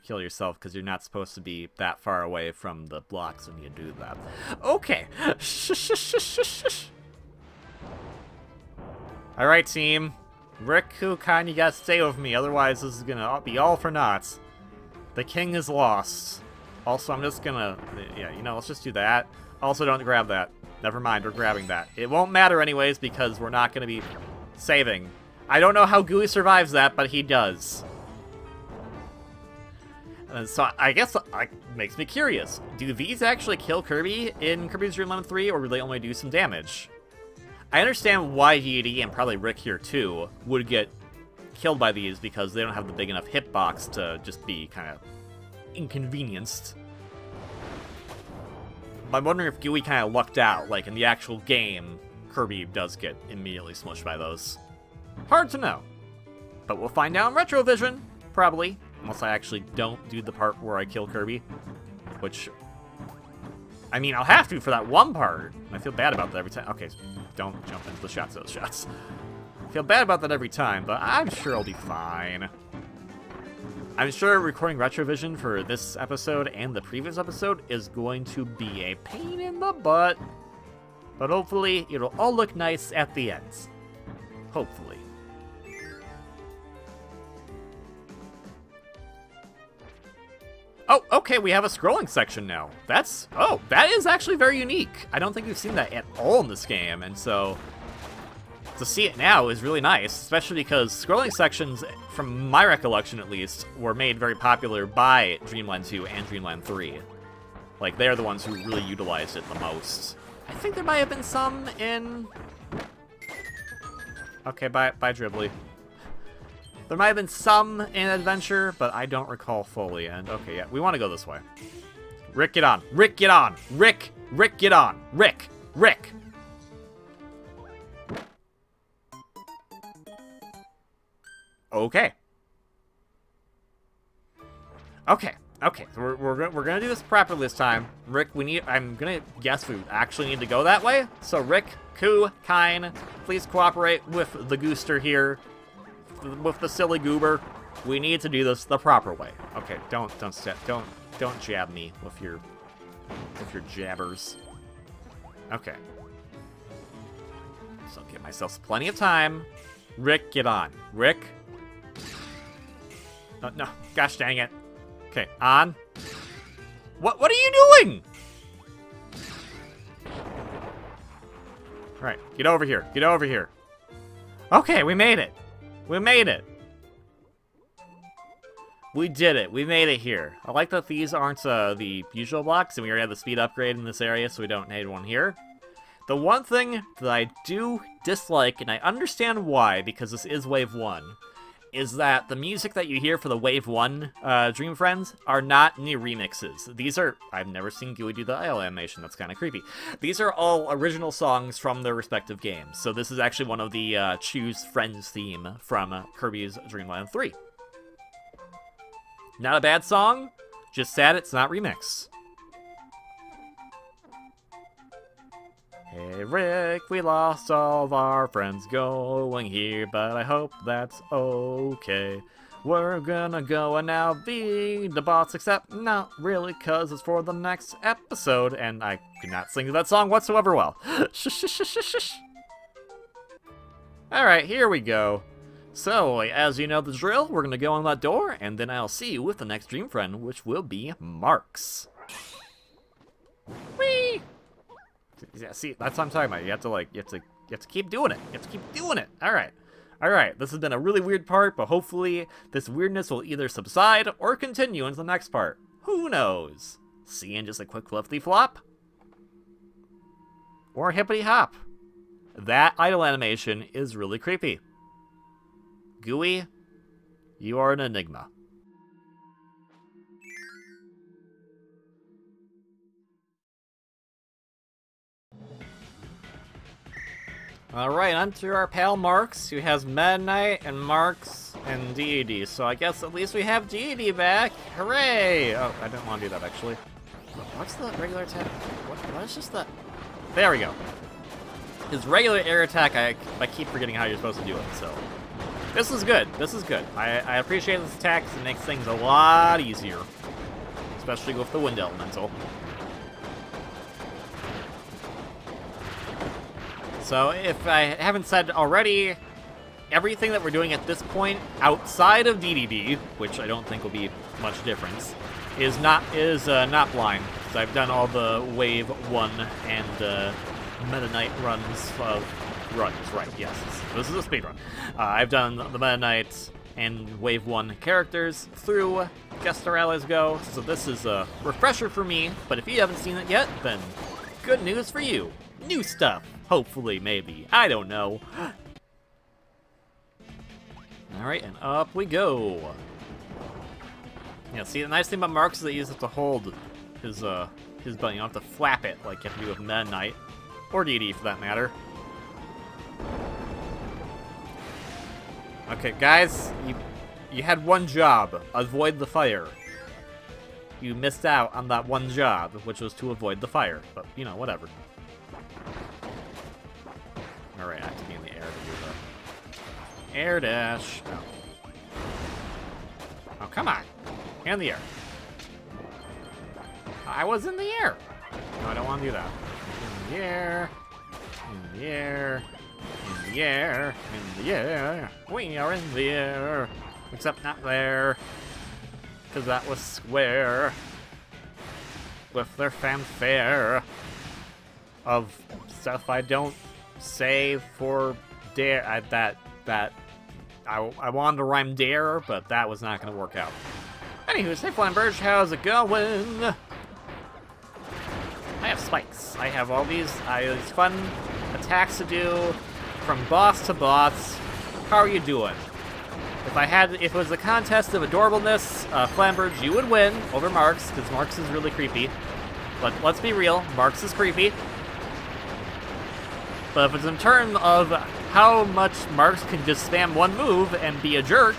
kill yourself because you're not supposed to be that far away from the blocks when you do that. Okay. Alright, team. Rick, Coo Kine, you gotta stay with me, otherwise this is gonna be all for naught. The king is lost. Also, I'm just gonna... Yeah, you know, let's just do that. Also, don't grab that. Never mind, we're grabbing that. It won't matter anyways, because we're not gonna be saving. I don't know how Gooey survives that, but he does. And so, I guess, it makes me curious. Do these actually kill Kirby in Kirby's Dream Land 3, or will they only do some damage? I understand why Dedede, and probably Rick here too, would get killed by these because they don't have the big enough hitbox to just be kind of inconvenienced. But I'm wondering if Gooey kind of lucked out, like in the actual game, Kirby does get immediately smushed by those. Hard to know. But we'll find out in Retrovision, probably. Unless I actually don't do the part where I kill Kirby. Which, I mean, I'll have to for that one part. I feel bad about that every time. Okay, don't jump into the shots of those shots. I feel bad about that every time, but I'm sure I'll be fine. I'm sure recording Retrovision for this episode and the previous episode is going to be a pain in the butt. But hopefully, it'll all look nice at the end. Hopefully. Oh, okay, we have a scrolling section now. Oh, that is actually very unique. I don't think we've seen that at all in this game, and so to see it now is really nice, especially because scrolling sections, from my recollection at least, were made very popular by Dreamland 2 and Dreamland 3. Like, they're the ones who really utilized it the most. I think there might have been some in... Okay, bye Dribbly. There might have been some in Adventure, but I don't recall fully. And okay, yeah, we want to go this way. Rick, get on. Rick, get on. Rick, get on. Rick. Okay. Okay, Okay, so we're gonna do this properly this time. Rick, I'm gonna guess we actually need to go that way. So Rick, Coo Kine, please cooperate with the Gooster here, with the silly goober. We need to do this the proper way. Okay, don't jab me with your jabbers. Okay. So give myself plenty of time. Rick, get on. Rick. No, gosh dang it. Okay, on. What are you doing? All right, get over here. Get over here. Okay, we made it. We made it. We did it. We made it here. I like that these aren't the usual blocks, and we already have the speed upgrade in this area, so we don't need one here. The one thing that I do dislike, and I understand why, because this is Wave 1, is that the music that you hear for the Wave 1 Dream Friends are not any remixes. These are... I've never seen Gooey do the idle animation. That's kind of creepy. These are all original songs from their respective games. So this is actually one of the Choose Friends theme from Kirby's Dream Land 3. Not a bad song, just sad it's not remixed. Hey Rick, we lost all of our friends going here, but I hope that's okay. We're gonna go and now be the boss, except not really, cause it's for the next episode, and I could not sing that song whatsoever well. Alright, here we go. So, as you know the drill, we're gonna go on that door, and then I'll see you with the next Dream Friend, which will be Marx. Whee! Yeah, see, that's what I'm talking about. You have to keep doing it. You have to keep doing it. Alright. Alright, this has been a really weird part, but hopefully this weirdness will either subside or continue into the next part. Who knows? See in just a quick flippity flop? Or hippity hop. That idle animation is really creepy. Gooey, you are an enigma. Alright, on to our pal Marx, who has Meta Knight and Marx and Dedede. So I guess at least we have Dedede back. Hooray! Oh, I didn't want to do that actually. What's the regular attack? What is just that? There we go. His regular air attack, I keep forgetting how you're supposed to do it, so. This is good. This is good. I appreciate this attack because it makes things a lot easier. Especially with the wind elemental. So, if I haven't said already, everything that we're doing at this point, outside of Dedede, which I don't think will be much difference, is not blind. Because I've done all the Wave 1 and Meta Knight runs right, yes. This is a speedrun. I've done the Meta Knight and Wave 1 characters through Guest Star Allies Go, so this is a refresher for me, but if you haven't seen it yet, then good news for you. New stuff. Hopefully, maybe. I don't know. Alright, and up we go. Yeah, see, the nice thing about Marx is that you just have to hold his button. You don't have to flap it like you have to do with Meta Knight. Or Dedede, for that matter. Okay, guys, you had one job. Avoid the fire. You missed out on that one job, which was to avoid the fire. But, you know, whatever. Alright, I have to be in the air to do the air dash. No. Oh, come on. In the air. I was in the air. No, I don't want to do that. In the air. In the air. In the air. In the air. We are in the air. Except not there. Because that was square. With their fanfare. Of stuff I don't say for dare. I wanted to rhyme dare, but that was not going to work out. Anywho, Safe Flying Birch, how's it going? I have spikes. I have all these fun attacks to do from boss to boss. How are you doing? If it was a contest of adorableness, Flamberge, you would win over Marx, because Marx is really creepy. But let's be real, Marx is creepy. But if it's in terms of how much Marx can just spam one move and be a jerk,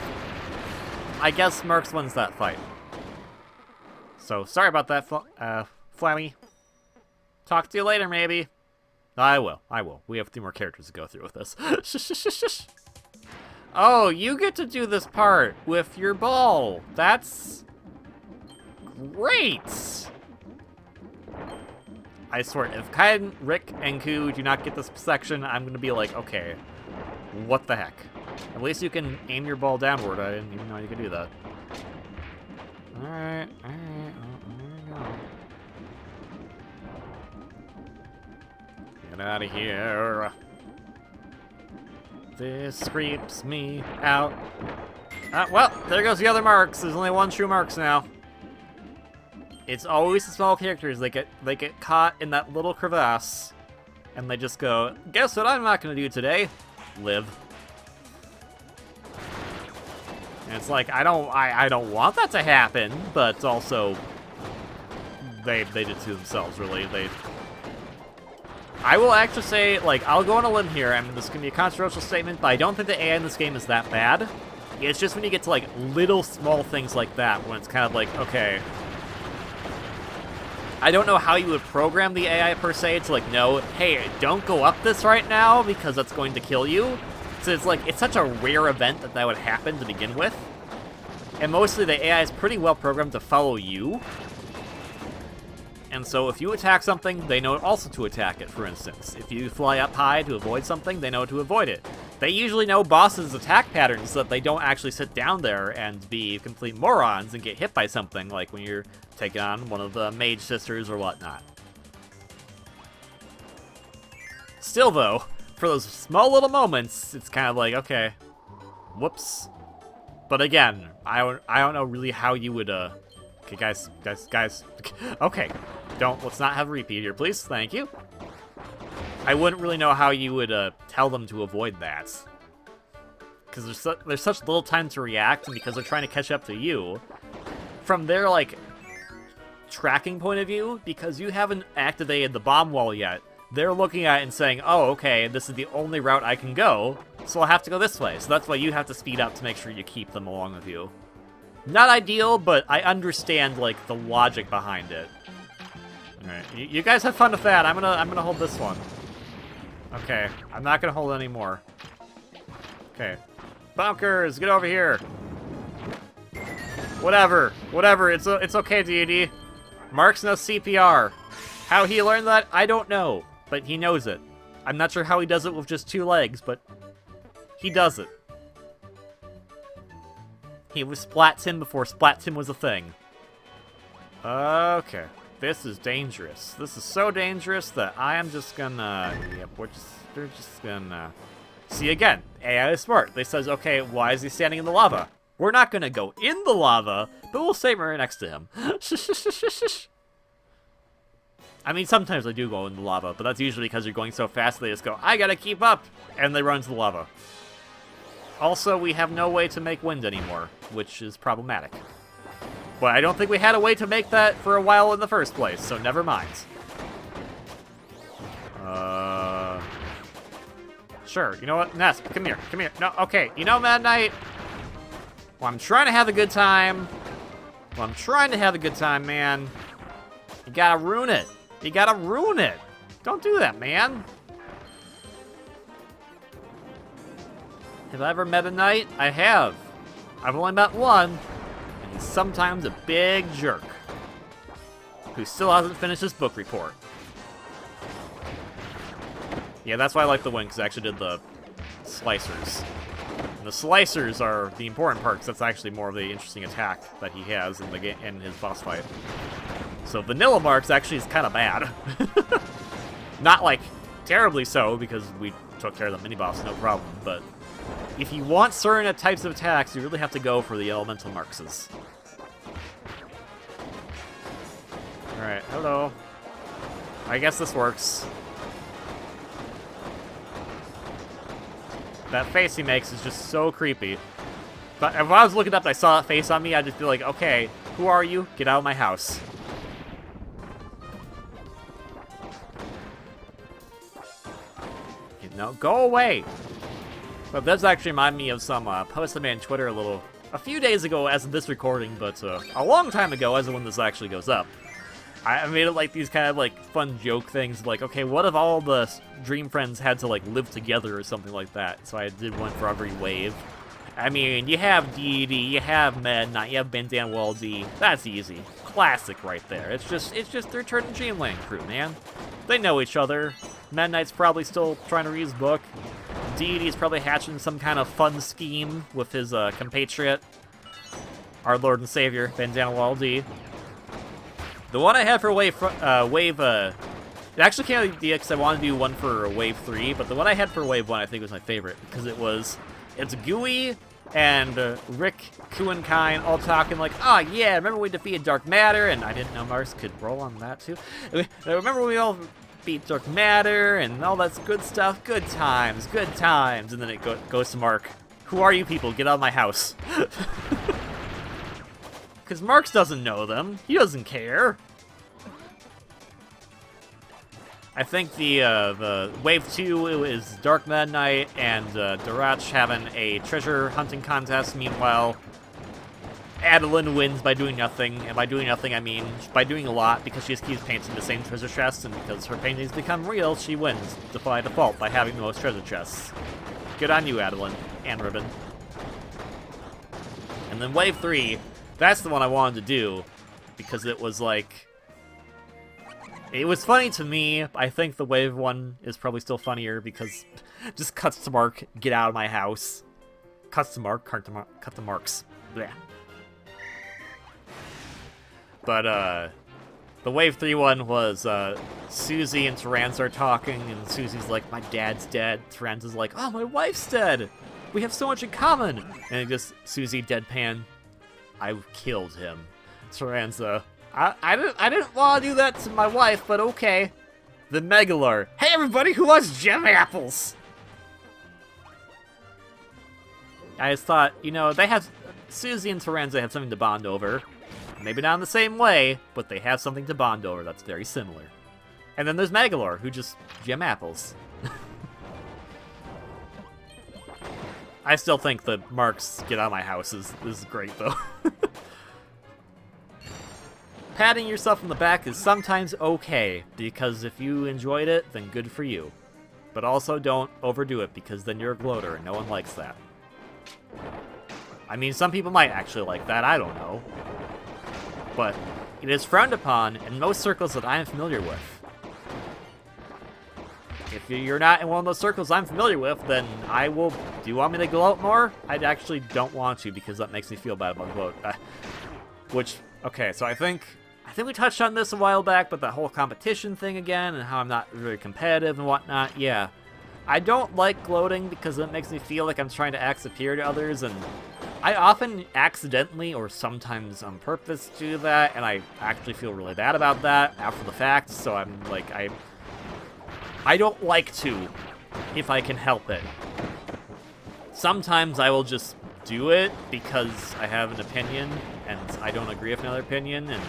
I guess Marx wins that fight. So, sorry about that, Flammy. Talk to you later, maybe. I will. We have 3 more characters to go through with this. Oh, you get to do this part with your ball. That's great. I swear, if Kine, Rick, and Coo do not get this section, I'm going to be like, okay, what the heck? At least you can aim your ball downward. I didn't even know you could do that. Alright. Oh, there we go. Get out of here. This creeps me out. Well, there goes the other Marx. There's only one true Marx now. It's always the small characters. They get caught in that little crevasse, and they just go, guess what I'm not going to do today? Live. And it's like, I don't want that to happen, but also they did to themselves, really. I will actually say, like, I'll go on a limb here, and this is going to be a controversial statement, but I don't think the AI in this game is that bad. It's just when you get to, like, little small things like that, when it's kind of like, okay, I don't know how you would program the AI, per se, to, like, know, hey, don't go up this right now, because that's going to kill you. So it's like, it's such a rare event that would happen to begin with. And mostly the AI is pretty well programmed to follow you. And so if you attack something, they know also to attack it, for instance. If you fly up high to avoid something, they know to avoid it. They usually know bosses' attack patterns so that they don't actually sit down there and be complete morons and get hit by something, like when you're taking on one of the mage sisters or whatnot. Still, though, for those small little moments, it's kind of like, okay, whoops. But again, I don't know really how you would, okay, guys, okay, let's not have a repeat here, please, thank you. I wouldn't really know how you would, tell them to avoid that. Because there's such little time to react, and because they're trying to catch up to you, from their, like, tracking point of view, because you haven't activated the bomb wall yet, they're looking at it and saying, oh, okay, this is the only route I can go, so I'll have to go this way. So that's why you have to speed up to make sure you keep them along with you. Not ideal, but I understand, like, the logic behind it. Alright, you guys have fun with that. I'm gonna hold this one. Okay, I'm not gonna hold any more. Okay. Bunkers, get over here. Whatever, it's okay, Dedede. Marx knows CPR. How he learned that, I don't know, but he knows it. I'm not sure how he does it with just 2 legs, but he does it. He was Splat Tim before Splat Tim was a thing. Okay, this is dangerous. This is so dangerous that I am just gonna, yep, they're just gonna, see again, AI is smart. They says, okay, why is he standing in the lava? We're not gonna go in the lava, but we'll stay right next to him. I mean, sometimes they do go in the lava, but that's usually because you're going so fast they just go, I gotta keep up, and they run into the lava. Also, we have no way to make wind anymore, which is problematic. But I don't think we had a way to make that for a while in the first place, so never mind. Sure, you know what? Ness, come here. No, okay, you know, Mad Knight? Well, I'm trying to have a good time. Man. You gotta ruin it. Don't do that, man. Have I ever met a knight? I have. I've only met one, and he's sometimes a big jerk who still hasn't finished his book report. Yeah, that's why I like the win, because I actually did the slicers. And the slicers are the important part, because that's actually more of the interesting attack that he has in the game, in his boss fight. So Vanilla Marx actually is kind of bad. Not, like, terribly so, because we took care of the mini-boss, no problem, but if you want certain types of attacks, you really have to go for the elemental Marxes. Alright, hello. I guess this works. That face he makes is just so creepy. But if I was looking up and I saw that face on me, I'd just be like, okay, who are you? Get out of my house. No, go away! But that does actually remind me of some post I made on Twitter a little a few days ago as of this recording, but a long time ago as of when this actually goes up. I made it like these kind of like fun joke things, like, okay, what if all the Dream Friends had to like live together or something like that? So I did one for every wave. I mean, you have Dedede, you have Midnight, you have Bandana Waldy. That's easy. Classic right there. It's just their Return to Dreamland crew, man. They know each other. Midnight's probably still trying to read his book. Dedede's probably hatching some kind of fun scheme with his compatriot, our Lord and Savior, Bandana Waldy. The one I had for it actually came out of the idea because I wanted to do one for Wave 3, but the one I had for Wave 1 I think was my favorite, because it's Gooey and Rick, Coo Kine all talking like, oh yeah, remember we defeated Dark Matter, and I didn't know Marx could roll on that too. Remember we all beat Dark Matter, and all that's good stuff, good times, and then it goes to Mark. Who are you people? Get out of my house. Because Marx doesn't know them. He doesn't care. I think the Wave 2 is Dark Midnight and Durach having a treasure hunting contest. Meanwhile, Adeline wins by doing nothing. And by doing nothing, I mean by doing a lot, because she just keeps painting the same treasure chests, and because her paintings become real, she wins by default by having the most treasure chests. Good on you, Adeline and Ribbon. And then Wave 3, that's the one I wanted to do, because it was like... It was funny to me. I think the Wave 1 is probably still funnier, because just cuts to Mark, get out of my house. Cuts to Mark, cut to Marx. Blech. But, the Wave 3 one was, Susie and Tyranz are talking, and Susie's like, my dad's dead. Tyranz is like, oh, my wife's dead! We have so much in common! And just, Susie deadpan, I killed him. Tyranz, I didn't want to do that to my wife, but okay. The Megalar. Hey everybody, who wants gem apples? I just thought, you know, they have... Susie and Tyranz have something to bond over. Maybe not in the same way, but they have something to bond over that's very similar. And then there's Megalar, who just gem apples. I still think that Marx Get Out of My House is great, though. Patting yourself on the back is sometimes okay, because if you enjoyed it, then good for you. But also don't overdo it, because then you're a gloater, and no one likes that. I mean, some people might actually like that, I don't know. But it is frowned upon in most circles that I am familiar with. If you're not in one of those circles I'm familiar with, then I will... Do you want me to gloat more? I actually don't want to, because that makes me feel bad about gloat. Which, okay, so I think we touched on this a while back, but that whole competition thing again, and how I'm not very competitive and whatnot, yeah. I don't like gloating because it makes me feel like I'm trying to act superior to others, and I often accidentally or sometimes on purpose do that, and I actually feel really bad about that after the fact, so I'm like, I don't like to, if I can help it. Sometimes I will just do it because I have an opinion, and I don't agree with another opinion, and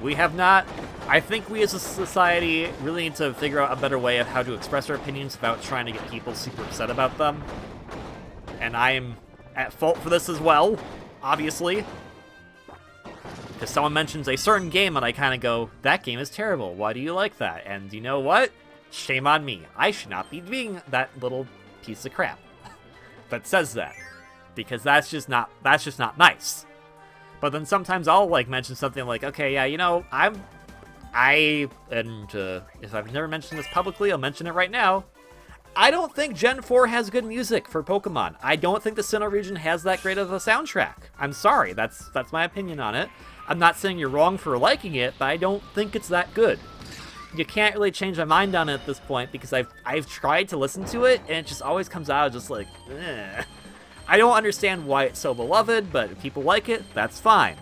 we have not... I think we as a society really need to figure out a better way of how to express our opinions without trying to get people super upset about them. And I am at fault for this as well, obviously. Because someone mentions a certain game and I kind of go, that game is terrible, why do you like that? And you know what? Shame on me. I should not be being that little piece of crap that says that. Because that's just not nice. But then sometimes I'll like mention something like, okay, yeah, you know, if I've never mentioned this publicly, I'll mention it right now. I don't think Gen 4 has good music for Pokemon. I don't think the Sinnoh region has that great of a soundtrack. I'm sorry, that's my opinion on it. I'm not saying you're wrong for liking it, but I don't think it's that good. You can't really change my mind on it at this point because I've tried to listen to it and it just always comes out just like, eh. I don't understand why it's so beloved, but if people like it, that's fine.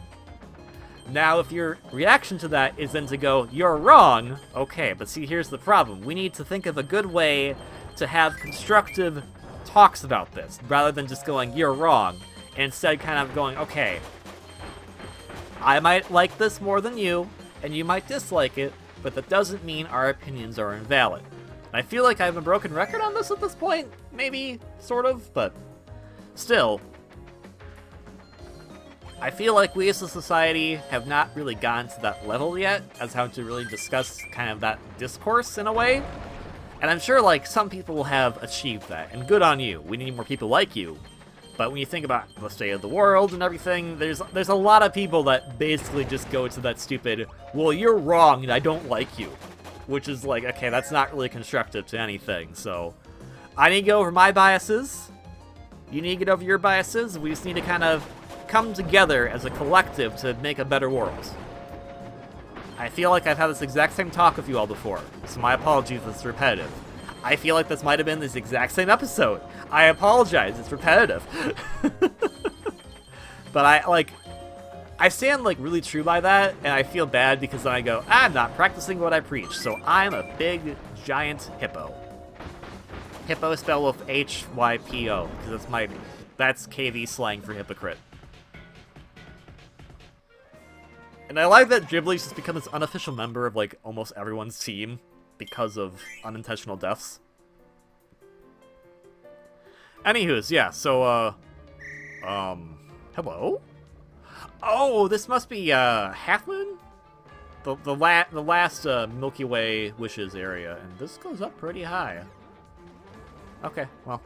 Now, if your reaction to that is then to go, you're wrong, okay, but see, here's the problem. We need to think of a good way to have constructive talks about this, rather than just going, you're wrong, and instead kind of going, okay, I might like this more than you, and you might dislike it, but that doesn't mean our opinions are invalid. And I feel like I have a broken record on this at this point, maybe, sort of, but still, I feel like we as a society have not really gotten to that level yet as how to really discuss kind of that discourse in a way. And I'm sure, like, some people have achieved that, and good on you. We need more people like you. But when you think about the state of the world and everything, there's a lot of people that basically just go to that stupid, well, you're wrong and I don't like you. Which is like, okay, that's not really constructive to anything, so... I need to get over my biases. You need to get over your biases. We just need to kind of come together as a collective to make a better world. I feel like I've had this exact same talk with you all before, so my apologies if it's repetitive. I feel like this might have been this exact same episode. I apologize, it's repetitive. But I stand, like, really true by that, and I feel bad because then I go, I'm not practicing what I preach, so I'm a big, giant hippo. Hippo spelled with H-Y-P-O, because that's KV slang for hypocrite. And I like that Ghibli's just become this unofficial member of, like, almost everyone's team because of unintentional deaths. Anywho's, yeah, so, hello? Oh, this must be, Half Moon? The last, Milky Way wishes area, and this goes up pretty high. Okay, well.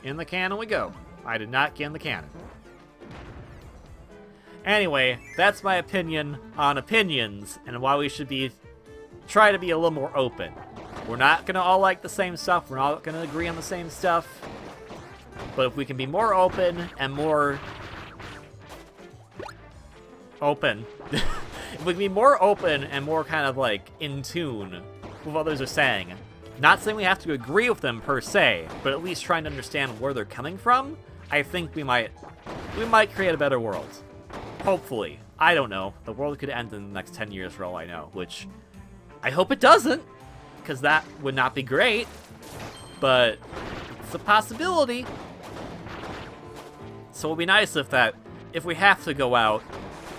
In the cannon we go. I did not get in the cannon. Anyway, that's my opinion on opinions, and why we should try to be a little more open. We're not gonna all like the same stuff, we're not gonna agree on the same stuff, but if we can be more open and more... open. If we can be more open and more kind of, like, in tune with what others are saying, not saying we have to agree with them per se, but at least trying to understand where they're coming from, I think we might create a better world. Hopefully. I don't know. The world could end in the next 10 years for all I know, which I hope it doesn't, because that would not be great, but it's a possibility. So it would be nice if we have to go out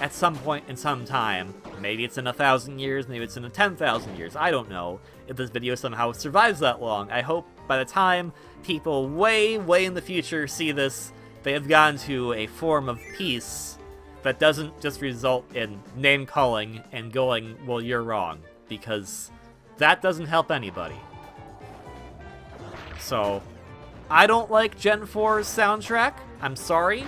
at some point in some time, maybe it's in 1,000 years, maybe it's in 10,000 years, I don't know, if this video somehow survives that long. I hope by the time people way, way in the future see this, they have gotten to a form of peace that doesn't just result in name-calling and going, well, you're wrong, because that doesn't help anybody. So, I don't like Gen 4's soundtrack. I'm sorry.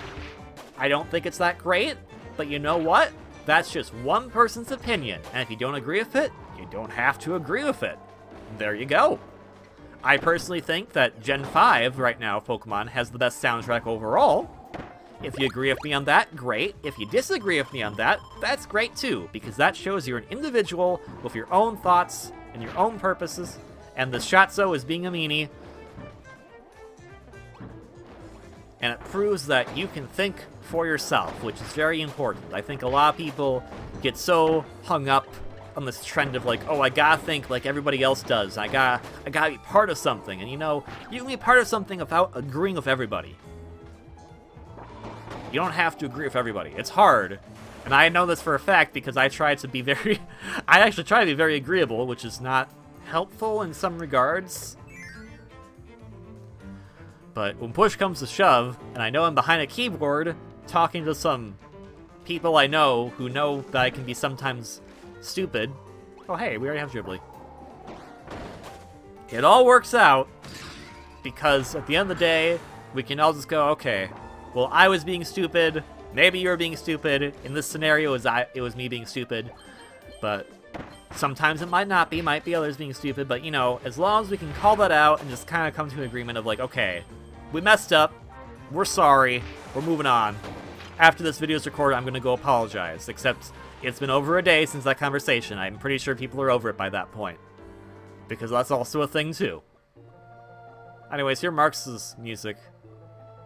I don't think it's that great, but you know what? That's just one person's opinion, and if you don't agree with it, you don't have to agree with it. There you go. I personally think that Gen 5 right now, Pokemon, has the best soundtrack overall. If you agree with me on that, great. If you disagree with me on that, that's great too, because that shows you're an individual with your own thoughts and your own purposes, and the Shatso is being a meanie. And it proves that you can think for yourself, which is very important. I think a lot of people get so hung up on this trend of like, oh, I gotta think like everybody else does. I gotta be part of something. And you know, you can be part of something without agreeing with everybody. You don't have to agree with everybody. It's hard. And I know this for a fact because I try to be very... I actually try to be very agreeable, which is not helpful in some regards. But when push comes to shove, and I know I'm behind a keyboard talking to some people I know who know that I can be sometimes stupid. Oh, hey, we already have Ghibli. It all works out because at the end of the day, we can all just go, okay, well, I was being stupid, maybe you were being stupid. In this scenario, it was me being stupid. But sometimes it might not be, might be others being stupid. But, you know, as long as we can call that out and just kind of come to an agreement of like, okay, we messed up, we're sorry, we're moving on. After this video is recorded, I'm going to go apologize. Except it's been over a day since that conversation. I'm pretty sure people are over it by that point. Because that's also a thing, too. Anyways, here Marx's music.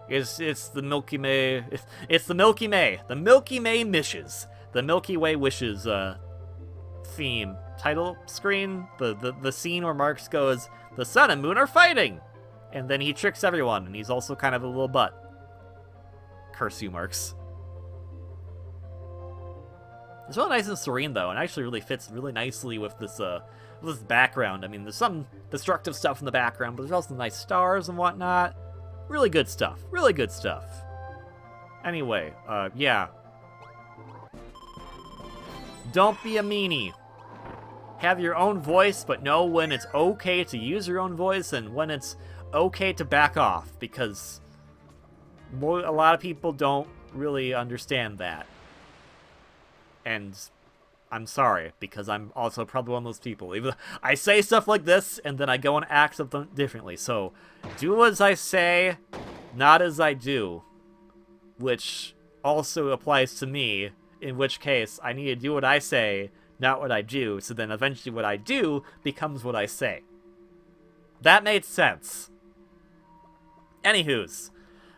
It's the Milky Way. It's the Milky Way. The Milky Way Wishes. The Milky Way Wishes theme. Title screen. The scene where Marx goes, the sun and moon are fighting! And then he tricks everyone, and he's also kind of a little butt. Curse you, Marx. It's really nice and serene, though, and actually really fits really nicely with this background. I mean, there's some destructive stuff in the background, but there's also nice stars and whatnot. Really good stuff. Really good stuff. Anyway, yeah. Don't be a meanie. Have your own voice, but know when it's okay to use your own voice and when it's okay to back off, because a lot of people don't really understand that. And I'm sorry, because I'm also probably one of those people. Even I say stuff like this, and then I go and act something differently. So, do as I say, not as I do. Which also applies to me, in which case I need to do what I say, not what I do, so then eventually what I do becomes what I say. That made sense. Anywho's.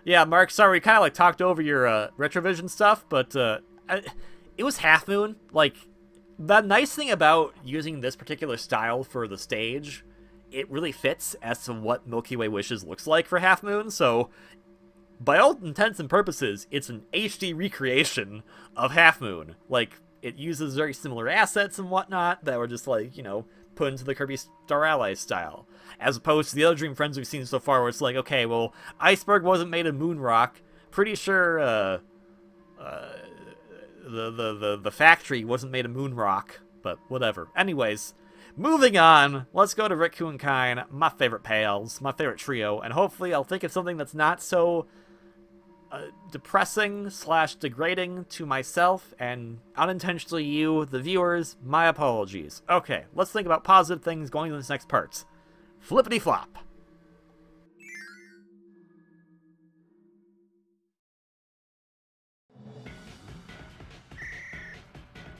Yeah, Mark, sorry, we kind of like talked over your Retrovision stuff, but it was Half Moon. Like, the nice thing about using this particular style for the stage, it really fits as to what Milky Way Wishes looks like for Half Moon, so by all intents and purposes, it's an HD recreation of Half Moon. Like, it uses very similar assets and whatnot that were just like, you know, put into the Kirby Star Allies style. As opposed to the other Dream Friends we've seen so far where it's like, okay, well, Iceberg wasn't made of moon rock. Pretty sure, the factory wasn't made of moon rock, but whatever. Anyways, moving on, let's go to Rick, Coo, and Kine, my favorite pals, my favorite trio, and hopefully I'll think of something that's not so depressing / degrading to myself and unintentionally you, the viewers. My apologies. Okay, let's think about positive things going into this next part. Flippity flop.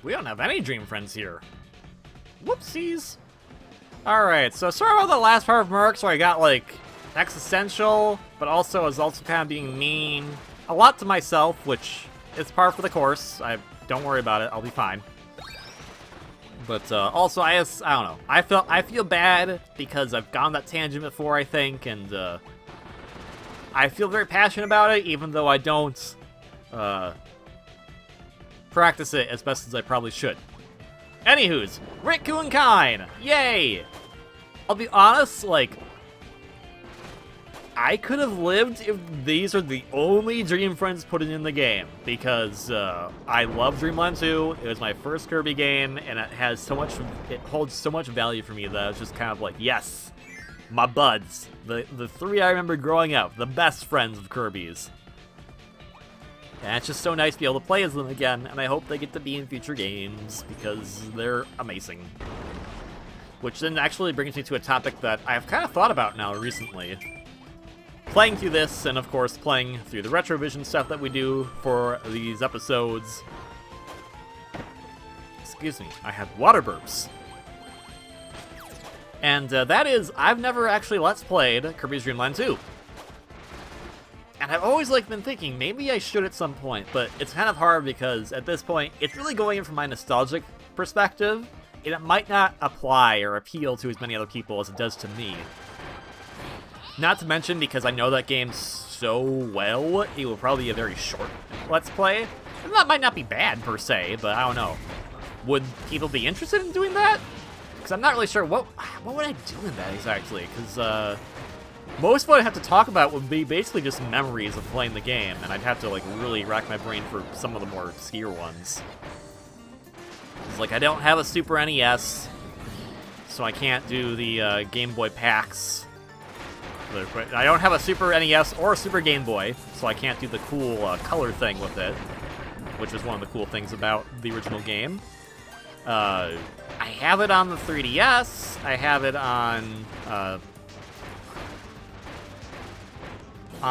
We don't have any Dream Friends here. Whoopsies. Alright, so sorry about the last part of Marx where I got, like, existential, but also was also kind of being mean. A lot to myself, which is par for the course. Don't worry about it, I'll be fine. But also, I don't know. I feel bad because I've gone that tangent before, I think, and I feel very passionate about it, even though I don't practice it as best as I probably should. Anywho's, Rick, Coo, and Kine! Yay! I'll be honest, like, I could have lived if these are the only Dream Friends put in the game, because I love Dreamland 2, it was my first Kirby game, and it holds so much value for me that I was just kind of like, yes, my buds, the three I remember growing up, the best friends of Kirby's. And it's just so nice to be able to play as them again, and I hope they get to be in future games, because they're amazing. Which then actually brings me to a topic that I've kind of thought about now recently. Playing through this, and of course playing through the Retrovision stuff that we do for these episodes. Excuse me, I have water burps. And that is, I've never actually Let's Played Kirby's Dream Land 2. And I've always been thinking, maybe I should at some point, but it's kind of hard because at this point, it's really going in from my nostalgic perspective, and it might not apply or appeal to as many other people as it does to me. Not to mention, because I know that game so well, it will probably be a very short Let's Play. And that might not be bad, per se, but I don't know. Would people be interested in doing that? Because I'm not really sure what would I do in that exactly, because most of what I have to talk about would be basically just memories of playing the game, and I'd have to really rack my brain for some of the more obscure ones. It's I don't have a Super NES, so I can't do the Game Boy packs. I don't have a Super NES or a Super Game Boy, so I can't do the cool color thing with it, which is one of the cool things about the original game. I have it on the 3DS. I have it on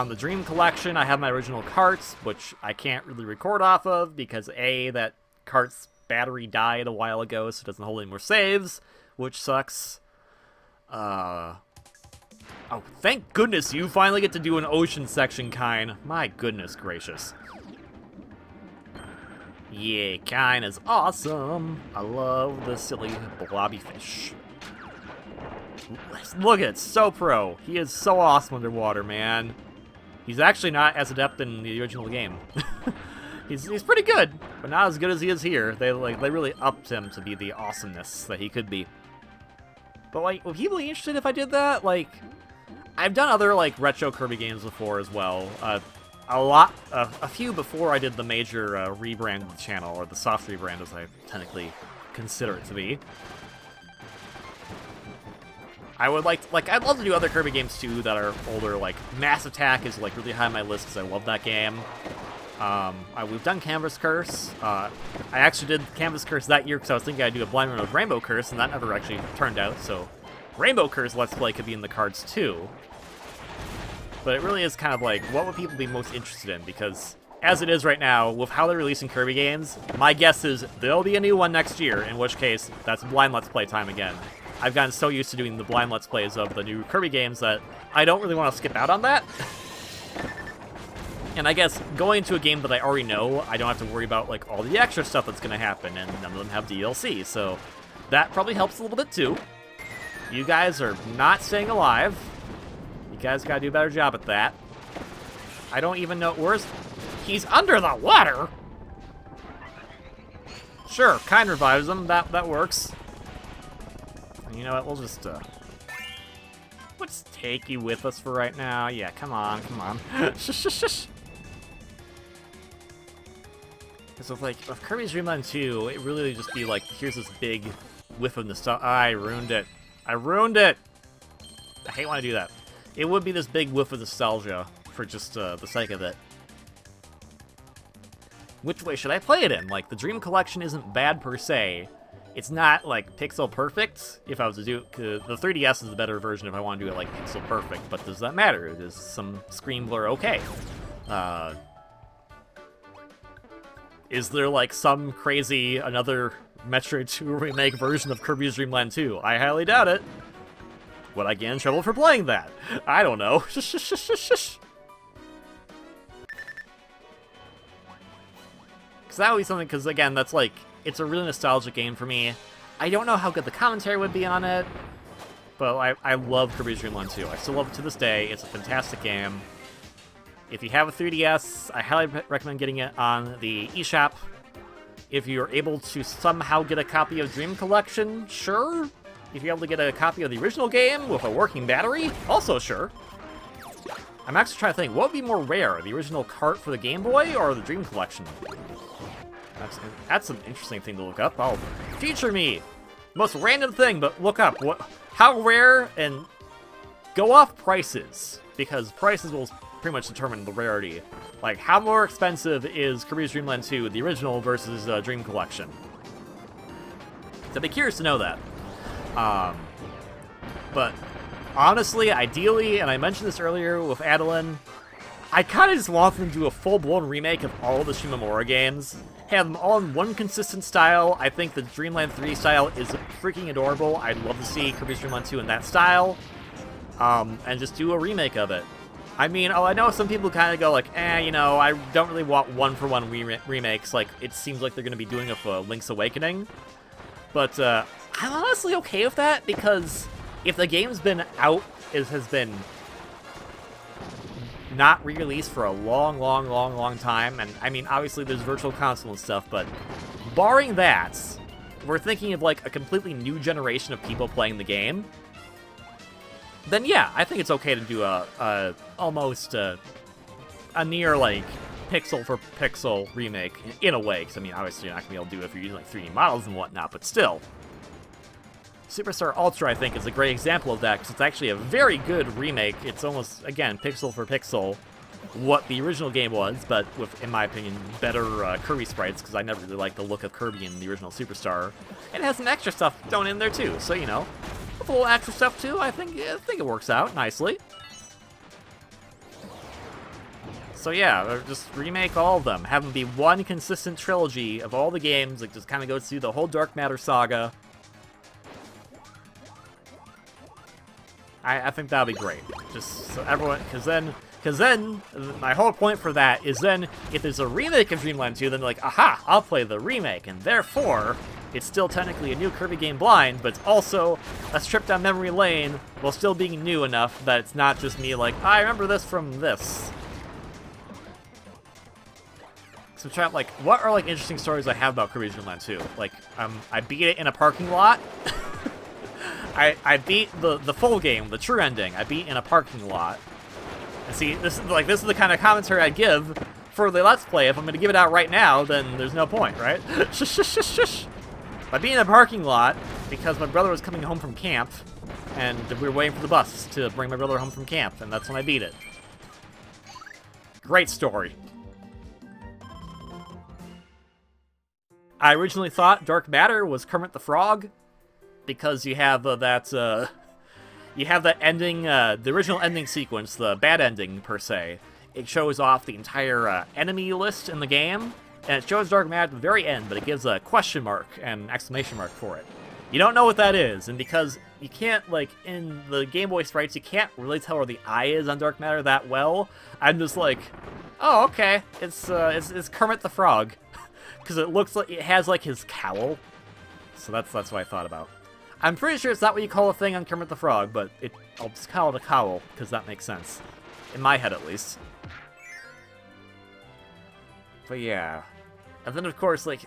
the Dream Collection. I have my original carts, which I can't really record off of because A, that cart's battery died a while ago, so it doesn't hold any more saves, which sucks. Oh, thank goodness you finally get to do an ocean section, Kine. My goodness gracious. Yeah, Kine is awesome. I love the silly blobby fish. Look at it, so pro. He is so awesome underwater, man. He's actually not as adept in the original game. he's pretty good, but not as good as he is here. They really upped him to be the awesomeness that he could be. But would people be interested if I did that? I've done other retro Kirby games before as well. a few before I did the major rebrand of the channel, or the soft rebrand as I technically consider it to be. I would I'd love to do other Kirby games too that are older, like Mass Attack is like really high on my list because I love that game. We've done Canvas Curse. I actually did Canvas Curse that year because I was thinking I'd do a blind run of Rainbow Curse, and that never actually turned out, so Rainbow Curse Let's Play could be in the cards too. But it really is kind of like, what would people be most interested in? Because, as it is right now, with how they're releasing Kirby games, my guess is there'll be a new one next year, in which case, that's blind Let's Play time again. I've gotten so used to doing the blind Let's Plays of the new Kirby games that I don't really want to skip out on that. And I guess, going into a game that I already know, I don't have to worry about, like, all the extra stuff that's going to happen, and none of them have DLC, so that probably helps a little bit too. You guys are not staying alive. You guys gotta do a better job at that. I don't even know where's... He's under the water! Sure, Kine revives him. That works. You know what, we'll just take you with us for right now. Yeah, come on, come on. Shush, shush, shush. Because with Kirby's Dream Land 2, it really would just be like, here's this big whiff of nostalgia. I ruined it. I ruined it! I hate when I do that. It would be this big whiff of nostalgia for just the sake of it. Which way should I play it in? Like, the Dream Collection isn't bad per se. It's not, like, pixel perfect, if I was to do it. The 3DS is the better version if I want to do it, like, pixel perfect. But does that matter? Is some screen blur okay? Is there, like, some crazy, another Metroid 2 remake version of Kirby's Dream Land 2? I highly doubt it. Would I get in trouble for playing that? I don't know. Because that would be something, because again, that's like, it's a really nostalgic game for me. I don't know how good the commentary would be on it, but I love Kirby's Dream Land 2. I still love it to this day. It's a fantastic game. If you have a 3DS, I highly recommend getting it on the eShop. If you're able to somehow get a copy of Dream Collection, sure. If you're able to get a copy of the original game with a working battery, also sure. I'm actually trying to think, what would be more rare, the original cart for the Game Boy or the Dream Collection? That's an interesting thing to look up. Oh, feature me! Most random thing, but look up. How rare, and go off prices, because prices will pretty much determine the rarity. Like, how more expensive is Kirby's Dream Land 2, the original, versus Dream Collection? So I'd be curious to know that. But honestly, ideally, and I mentioned this earlier with Adeline, I kind of just want them to do a full-blown remake of all the Shimamura games. Have them all in one consistent style. I think the Dreamland 3 style is freaking adorable. I'd love to see Kirby's Dream Land 2 in that style. And just do a remake of it. I mean, I know some people kind of go like, you know, I don't really want one-for-one remakes. Like, it seems like they're going to be doing it for Link's Awakening. But, I'm honestly okay with that, because if the game's been out, it has been not re-released for a long time, and I mean, obviously there's Virtual Console and stuff, but barring that, we're thinking of like a completely new generation of people playing the game, then yeah, I think it's okay to do almost a near like pixel for pixel remake in a way, because I mean, obviously you're not gonna be able to do it if you're using like 3D models and whatnot, but still. Superstar Ultra, I think, is a great example of that, because it's actually a very good remake. It's almost, again, pixel for pixel, what the original game was, but with, in my opinion, better Kirby sprites, because I never really liked the look of Kirby in the original Superstar. And it has some extra stuff thrown in there, too, so, you know, with a little extra stuff, too, I think it works out nicely. So yeah, just remake all of them. Have them be one consistent trilogy of all the games, like just kind of goes through the whole Dark Matter saga. I think that'll be great. Just so everyone, because then my whole point for that is then if there's a remake of Dreamland 2, then like, aha, I'll play the remake, and therefore it's still technically a new Kirby game blind, but it's also a trip down memory lane while still being new enough that it's not just me like, I remember this from this. So try like, what are like interesting stories I have about Kirby's Dream Land 2? Like, I beat it in a parking lot. I beat the full game, the true ending. I beat in a parking lot. And see, this is the kind of commentary I give for the Let's Play. If I'm going to give it out right now, then there's no point, right? Shush, shush, shush, shush. By being in a parking lot, because my brother was coming home from camp, and we were waiting for the bus to bring my brother home from camp, and that's when I beat it. Great story. I originally thought Dark Matter was Kermit the Frog, because you have that ending, the original ending sequence, the bad ending, per se. It shows off the entire enemy list in the game, and it shows Dark Matter at the very end, but it gives a question mark and an exclamation mark for it. You don't know what that is, and because you can't, like, in the Game Boy sprites, you can't really tell where the eye is on Dark Matter that well, I'm just like, oh, okay, it's Kermit the Frog. Because it looks like it has, like, his cowl. So that's what I thought about. I'm pretty sure it's not what you call a thing on Kermit the Frog, but I'll just call it a cowl, because that makes sense. In my head, at least. But yeah. And then, of course, like,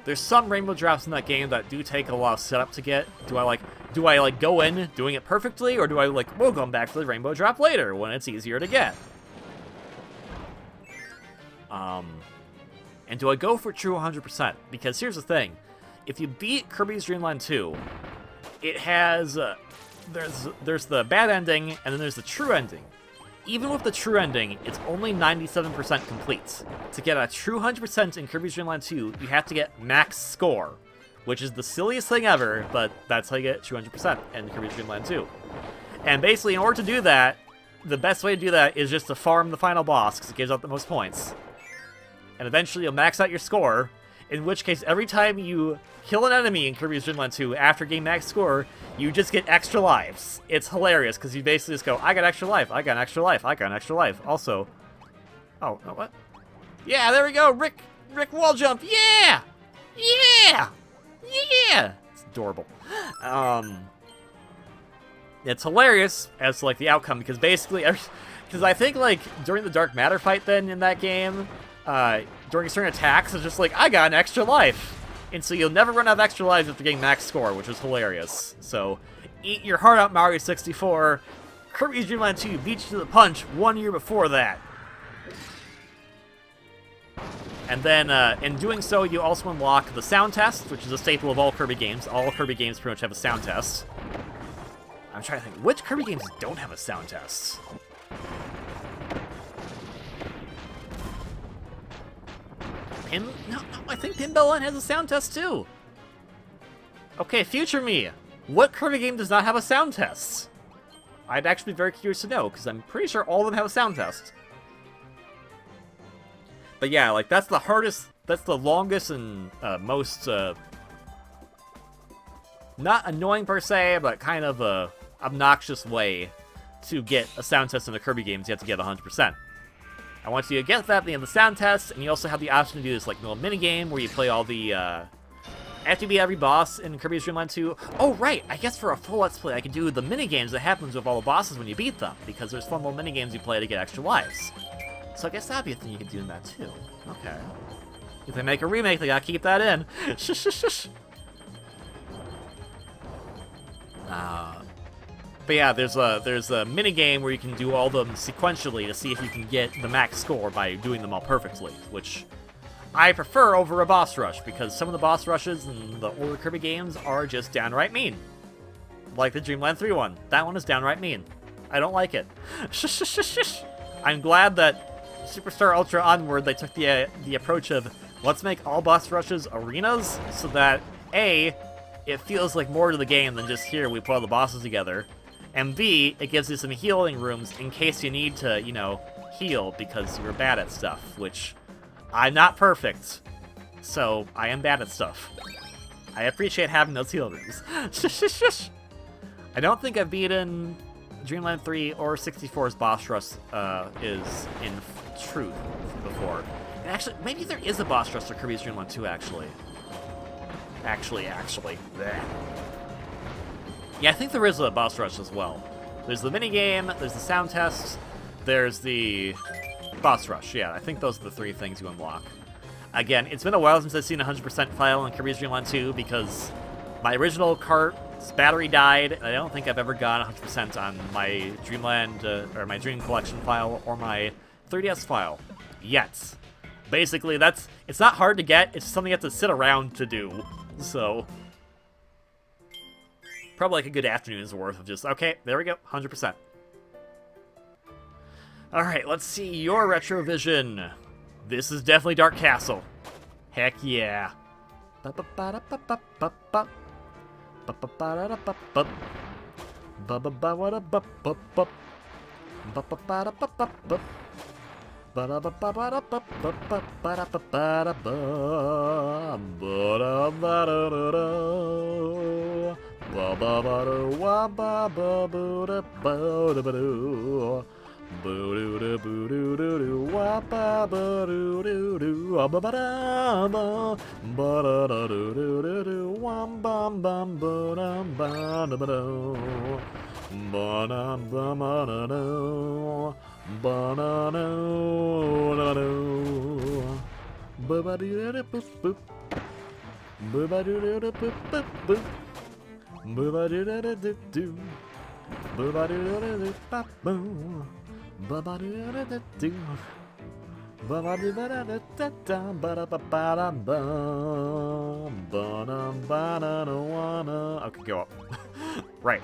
there's some rainbow drops in that game that do take a lot of setup to get. Do I go in doing it perfectly, or do I, like, we'll go back to the rainbow drop later when it's easier to get? And do I go for true 100%? Because here's the thing. If you beat Kirby's Dream Land 2, it has, there's the bad ending, and then there's the true ending. Even with the true ending, it's only 97% complete. To get a true 100% in Kirby's Dream Land 2, you have to get max score, which is the silliest thing ever, but that's how you get true 100% in Kirby's Dream Land 2. And basically, in order to do that, the best way to do that is just to farm the final boss, because it gives out the most points. And eventually you'll max out your score, in which case every time you kill an enemy in Kirby's Dream Land 2 after getting max score, you just get extra lives. It's hilarious, because you basically just go, I got extra life, I got an extra life, I got an extra life. Also, oh, what? Yeah, there we go, Rick wall jump, yeah! Yeah! Yeah! It's adorable. It's hilarious as to, like, the outcome, because basically, because I think, like, during the Dark Matter fight then in that game, during certain attacks, it's just like, I got an extra life. And so you'll never run out of extra lives after getting max score, which is hilarious. So, eat your heart out, Mario 64. Kirby's Dream Land 2 beat you to the punch 1 year before that. And then, in doing so, you also unlock the sound test, which is a staple of all Kirby games. All Kirby games pretty much have a sound test. I'm trying to think, which Kirby games don't have a sound test? No, I think Pinball Land has a sound test too. Okay, future me. What Kirby game does not have a sound test? I'd actually be very curious to know, because I'm pretty sure all of them have a sound test. But yeah, like, that's the hardest, that's the longest and most, not annoying per se, but kind of a obnoxious way to get a sound test in the Kirby games. You have to get 100%. And once you get that, you have the sound test, and you also have the option to do this, like, little mini-game where you play all the, after you beat every boss in Kirby's Dream Land 2. Oh, right! I guess for a full Let's Play, I could do the mini-games that happens with all the bosses when you beat them, because there's fun little mini-games you play to get extra lives. So I guess that'd be a thing you could do in that, too. Okay. If they make a remake, they gotta keep that in. Shush, shush, shush. But yeah, there's a mini game where you can do all of them sequentially to see if you can get the max score by doing them all perfectly, which I prefer over a boss rush, because some of the boss rushes in the older Kirby games are just downright mean. Like the Dreamland 3 one. That one is downright mean. I don't like it. Shush, shush, shush, shush. I'm glad that Superstar Ultra Onward, they took the approach of, let's make all boss rushes arenas, so that, A, it feels like more to the game than just here we put all the bosses together, and B, it gives you some healing rooms in case you need to, you know, heal because you're bad at stuff, which I'm not perfect, so I am bad at stuff. I appreciate having those heal rooms. I don't think I've beaten Dreamland 3 or 64's boss rush is in truth before. And actually, maybe there is a boss rush for Kirby's Dream Land 2, actually. Actually. Bleh. Yeah, I think there is a boss rush as well. There's the minigame, there's the sound test, there's the boss rush. Yeah, I think those are the three things you unlock. Again, it's been a while since I've seen a 100% file in Kirby's Dream Land 2 because my original cart This battery died. I don't think I've ever gone 100% on my Dreamland, or my Dream Collection file, or my 3DS file. Yet. Basically, it's not hard to get, it's something you have to sit around to do. So, probably like a good afternoon's worth of just, okay, there we go, 100%. Alright, let's see your Retrovision. This is definitely Dark Castle. Heck yeah. Okay, go up. Right.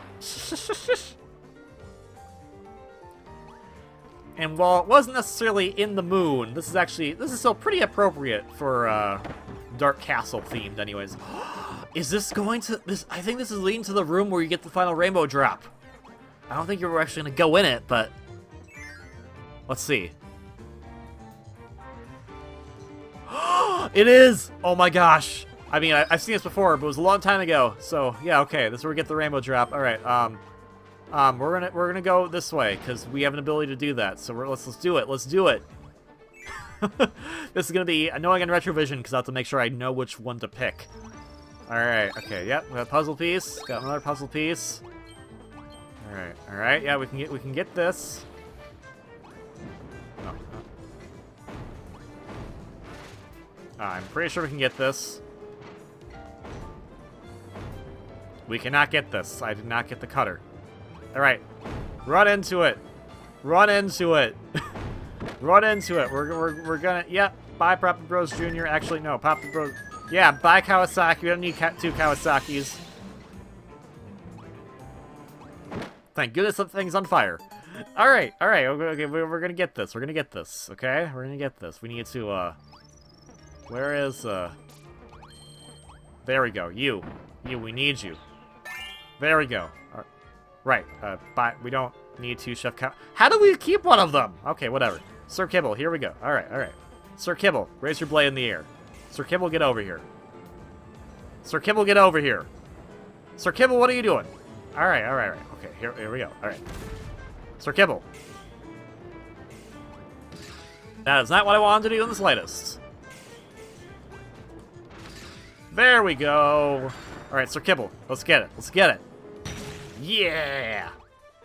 And while it wasn't necessarily in the moon, this is still pretty appropriate for Dark Castle themed anyways. Is this going to I think this is leading to the room where you get the final rainbow drop. I don't think you're actually gonna go in it, but let's see. It is! Oh my gosh. I mean, I've seen this before, but it was a long time ago. So yeah, okay, this is where we get the rainbow drop. All right, we're gonna go this way because we have an ability to do that. So let's do it. Let's do it. This is gonna be annoying in Retrovision because I have to make sure I know which one to pick. All right. Okay. Yep. We got a puzzle piece. Got another puzzle piece. All right. All right. Yeah, we can get this. No. I'm pretty sure we can get this. We cannot get this. I did not get the cutter. Alright. Run into it. Run into it. Run into it. We're gonna... Yep. Bye, Papa Bros Jr. Actually, no. Papa Bros... Yeah, bye, Kawasaki. We don't need two Kawasaki's. Thank goodness that thing's on fire. Alright. Alright. Okay, we're gonna get this. We're gonna get this. Okay? We're gonna get this. We need to, Where is, There we go. You, we need you. There we go. Right, but we don't need two Chef Cow. How do we keep one of them? Okay, whatever. Sir Kibble, here we go. Alright, alright. Sir Kibble, raise your blade in the air. Sir Kibble, get over here. Sir Kibble, get over here. Sir Kibble, what are you doing? Alright, alright, alright. Okay, here we go. Alright. Sir Kibble. That is not what I wanted to do in the slightest. There we go. Alright, Sir Kibble, let's get it. Let's get it. Yeah!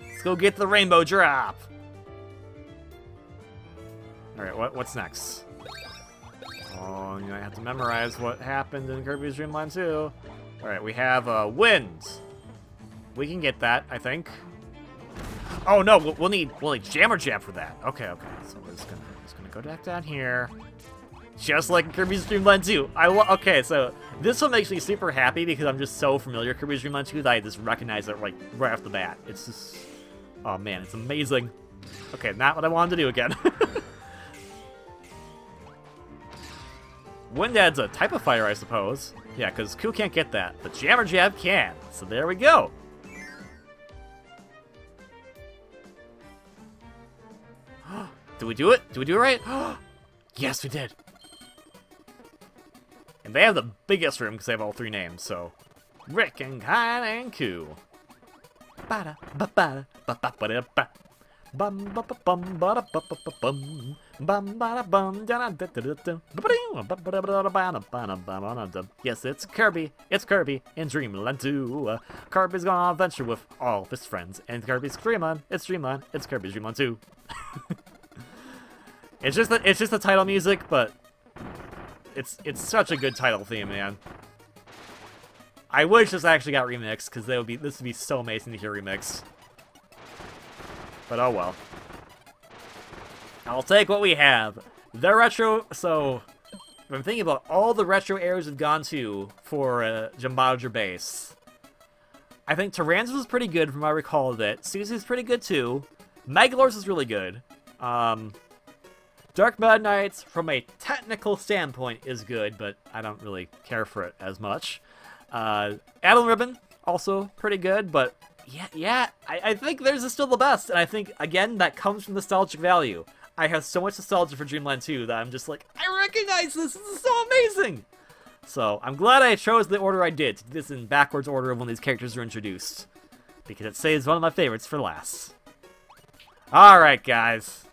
Let's go get the rainbow drop. Alright, what's next? Oh, you know, I have to memorize what happened in Kirby's Dream Land 2. Alright, we have wind. We can get that, I think. Oh no, we'll need Jammer Jab for that. Okay, okay. So we're just gonna go back down here. Just like in Kirby's Dream Land 2. Okay, so this one makes me super happy because I'm just so familiar with Kirby's Dream Land 2 that I just recognize it like right off the bat. It's just, oh man, it's amazing. Okay, not what I wanted to do again. Wind adds a type of fire, I suppose. Yeah, because Coo can't get that, but Jammer Jab can. So there we go. Did we do it? Did we do it right? Yes, we did. And they have the biggest room because they have all three names, so... Rick and Kine and Coo. Yes, it's Kirby. It's Kirby in Dreamland 2. Kirby's going on an adventure with all of his friends. And Kirby's Dreamland. It's Dreamland. It's Kirby's Dreamland 2. It's just the title music, but it's such a good title theme, man. I wish this actually got remixed, because this would be so amazing to hear remixed. But oh well. I'll take what we have. The retro, so if I'm thinking about all the retro eras we've gone to for Jambandra Base. I think Tyrannosaurus was pretty good from what I recall of it. Susie's pretty good too. Megalor's is really good. Dark Meta Knights, from a technical standpoint, is good, but I don't really care for it as much. Adeline Ribbon, also pretty good, but yeah, I think theirs is still the best, and I think, again, that comes from nostalgic value. I have so much nostalgia for Dreamland 2 that I'm just like, I recognize this is so amazing! So, I'm glad I chose the order I did, to do this in backwards order of when these characters were introduced. Because it saves one of my favorites for last. Alright, guys.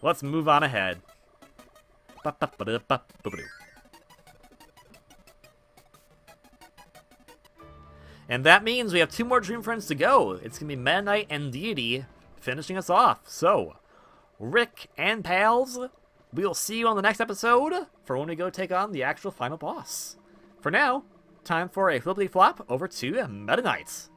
Let's move on ahead. And that means we have 2 more Dream Friends to go. It's going to be Meta Knight and Dedede finishing us off. So, Rick and pals, we'll see you on the next episode for when we go take on the actual final boss. For now, time for a flippity flop over to Meta Knight.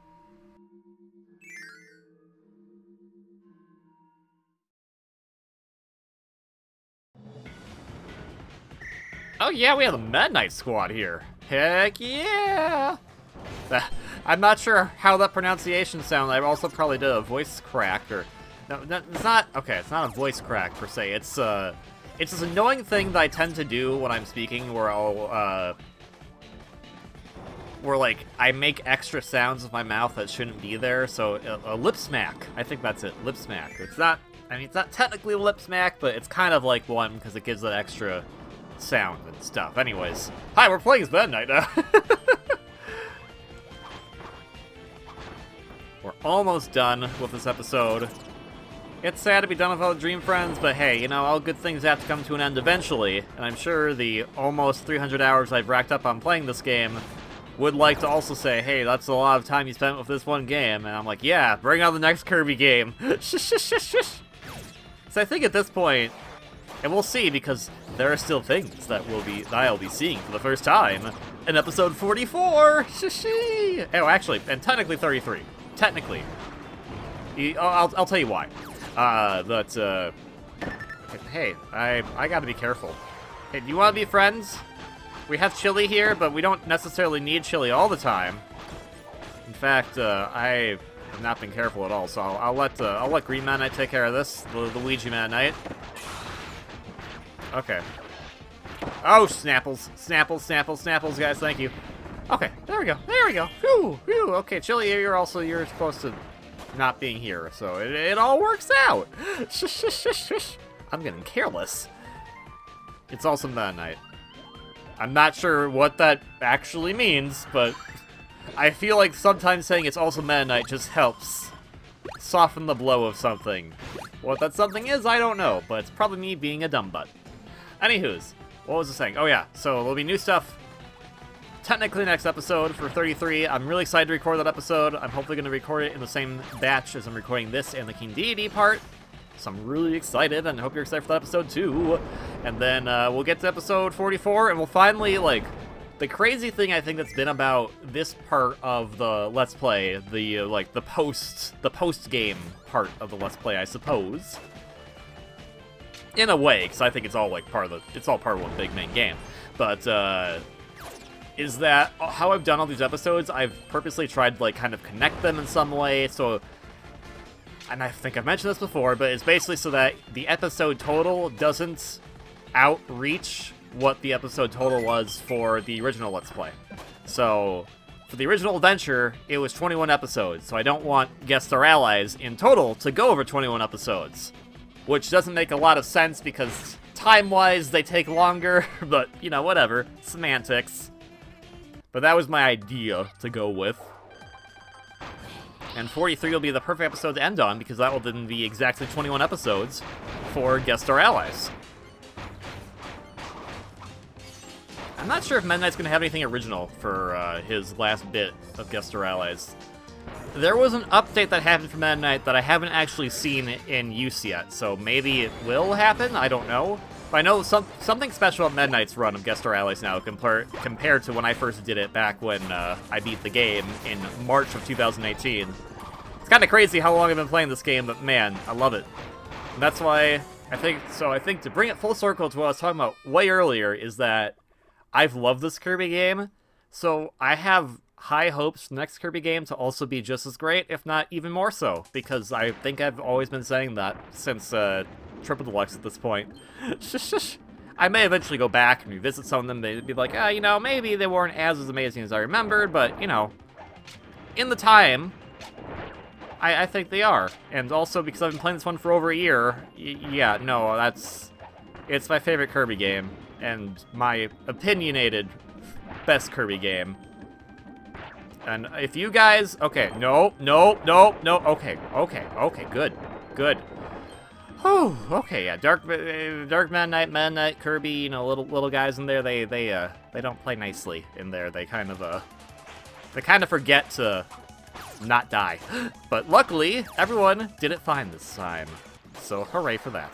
Oh yeah, we have the Meta Knight squad here. Heck yeah! I'm not sure how that pronunciation sounds. I also probably did a voice crack, or... No, it's not... Okay, it's not a voice crack, per se. It's this annoying thing that I tend to do when I'm speaking, where I'll, where, like, I make extra sounds with my mouth that shouldn't be there, so a lip smack. I think that's it, lip smack. It's not... I mean, it's not technically a lip smack, but it's kind of like one, because it gives that extra sound and stuff. Anyways, hi, we're playing as Meta Knight now. We're almost done with this episode. It's sad to be done with all the Dream Friends, but hey, you know, all good things have to come to an end eventually, and I'm sure the almost 300 hours I've racked up on playing this game would like to also say, hey, that's a lot of time you spent with this one game, and I'm like, yeah, bring on the next Kirby game. So I think at this point, and we'll see, because there are still things that I'll be seeing for the first time in episode 44. Oh, actually, and technically 33. Technically. I'll tell you why. Hey, I gotta be careful. Hey, do you want to be friends? We have Chili here, but we don't necessarily need Chili all the time. In fact, I have not been careful at all, so I'll let Green Meta Knight take care of this, the Luigi Meta Knight. Okay. Oh, Snapples, Snapples, Snapples, Snapples, guys, thank you. Okay, there we go, there we go. Whew, whew. Okay, Chili, you're supposed to not being here, so it all works out. I'm getting careless. It's also Meta Knight. I'm not sure what that actually means, but I feel like sometimes saying it's also Meta Knight just helps soften the blow of something. What that something is, I don't know, but it's probably me being a dumb butt. Anywho's, what was I saying? Oh yeah, so there'll be new stuff technically next episode for 33. I'm really excited to record that episode. I'm hopefully going to record it in the same batch as I'm recording this and the King Dedede part. So I'm really excited, and I hope you're excited for that episode too. And then we'll get to episode 44, and we'll finally, like, the crazy thing I think that's been about this part of the Let's Play, the like the post-game part of the Let's Play, I suppose. In a way, because I think it's all like part of one big main game. But is that how I've done all these episodes? I've purposely tried to like kind of connect them in some way, so. And I think I've mentioned this before, but it's basically so that the episode total doesn't outreach what the episode total was for the original Let's Play. So, for the original adventure, it was 21 episodes, so I don't want Guest Star Allies in total to go over 21 episodes. Which doesn't make a lot of sense because time-wise they take longer, but, you know, whatever. Semantics. But that was my idea to go with. And 43 will be the perfect episode to end on, because that will then be exactly 21 episodes for Guest Star Allies. I'm not sure if Meta Knight's going to have anything original for his last bit of Guest Star Allies. There was an update that happened for Meta Knight that I haven't actually seen in use yet, so maybe it will happen, I don't know. I know something special at Meta Knight's run of Guest Star Allies now compared to when I first did it back when I beat the game in March of 2018. It's kind of crazy how long I've been playing this game, but man, I love it. And that's why I think to bring it full circle to what I was talking about way earlier is that I've loved this Kirby game, so I have high hopes for the next Kirby game to also be just as great, if not even more so, because I think I've always been saying that since Triple Deluxe at this point. I may eventually go back and revisit some of them. They'd be like, you know, maybe they weren't as amazing as I remembered, but, you know, in the time, I think they are. And also, because I've been playing this one for over a year, yeah, no, it's my favorite Kirby game, and my opinionated best Kirby game. And if you guys, okay, no, okay, good. Whew, okay, yeah, Dark Meta Knight, Kirby, you know, little guys in there, they don't play nicely in there. They kind of forget to not die. But luckily, everyone did it fine this time. So hooray for that.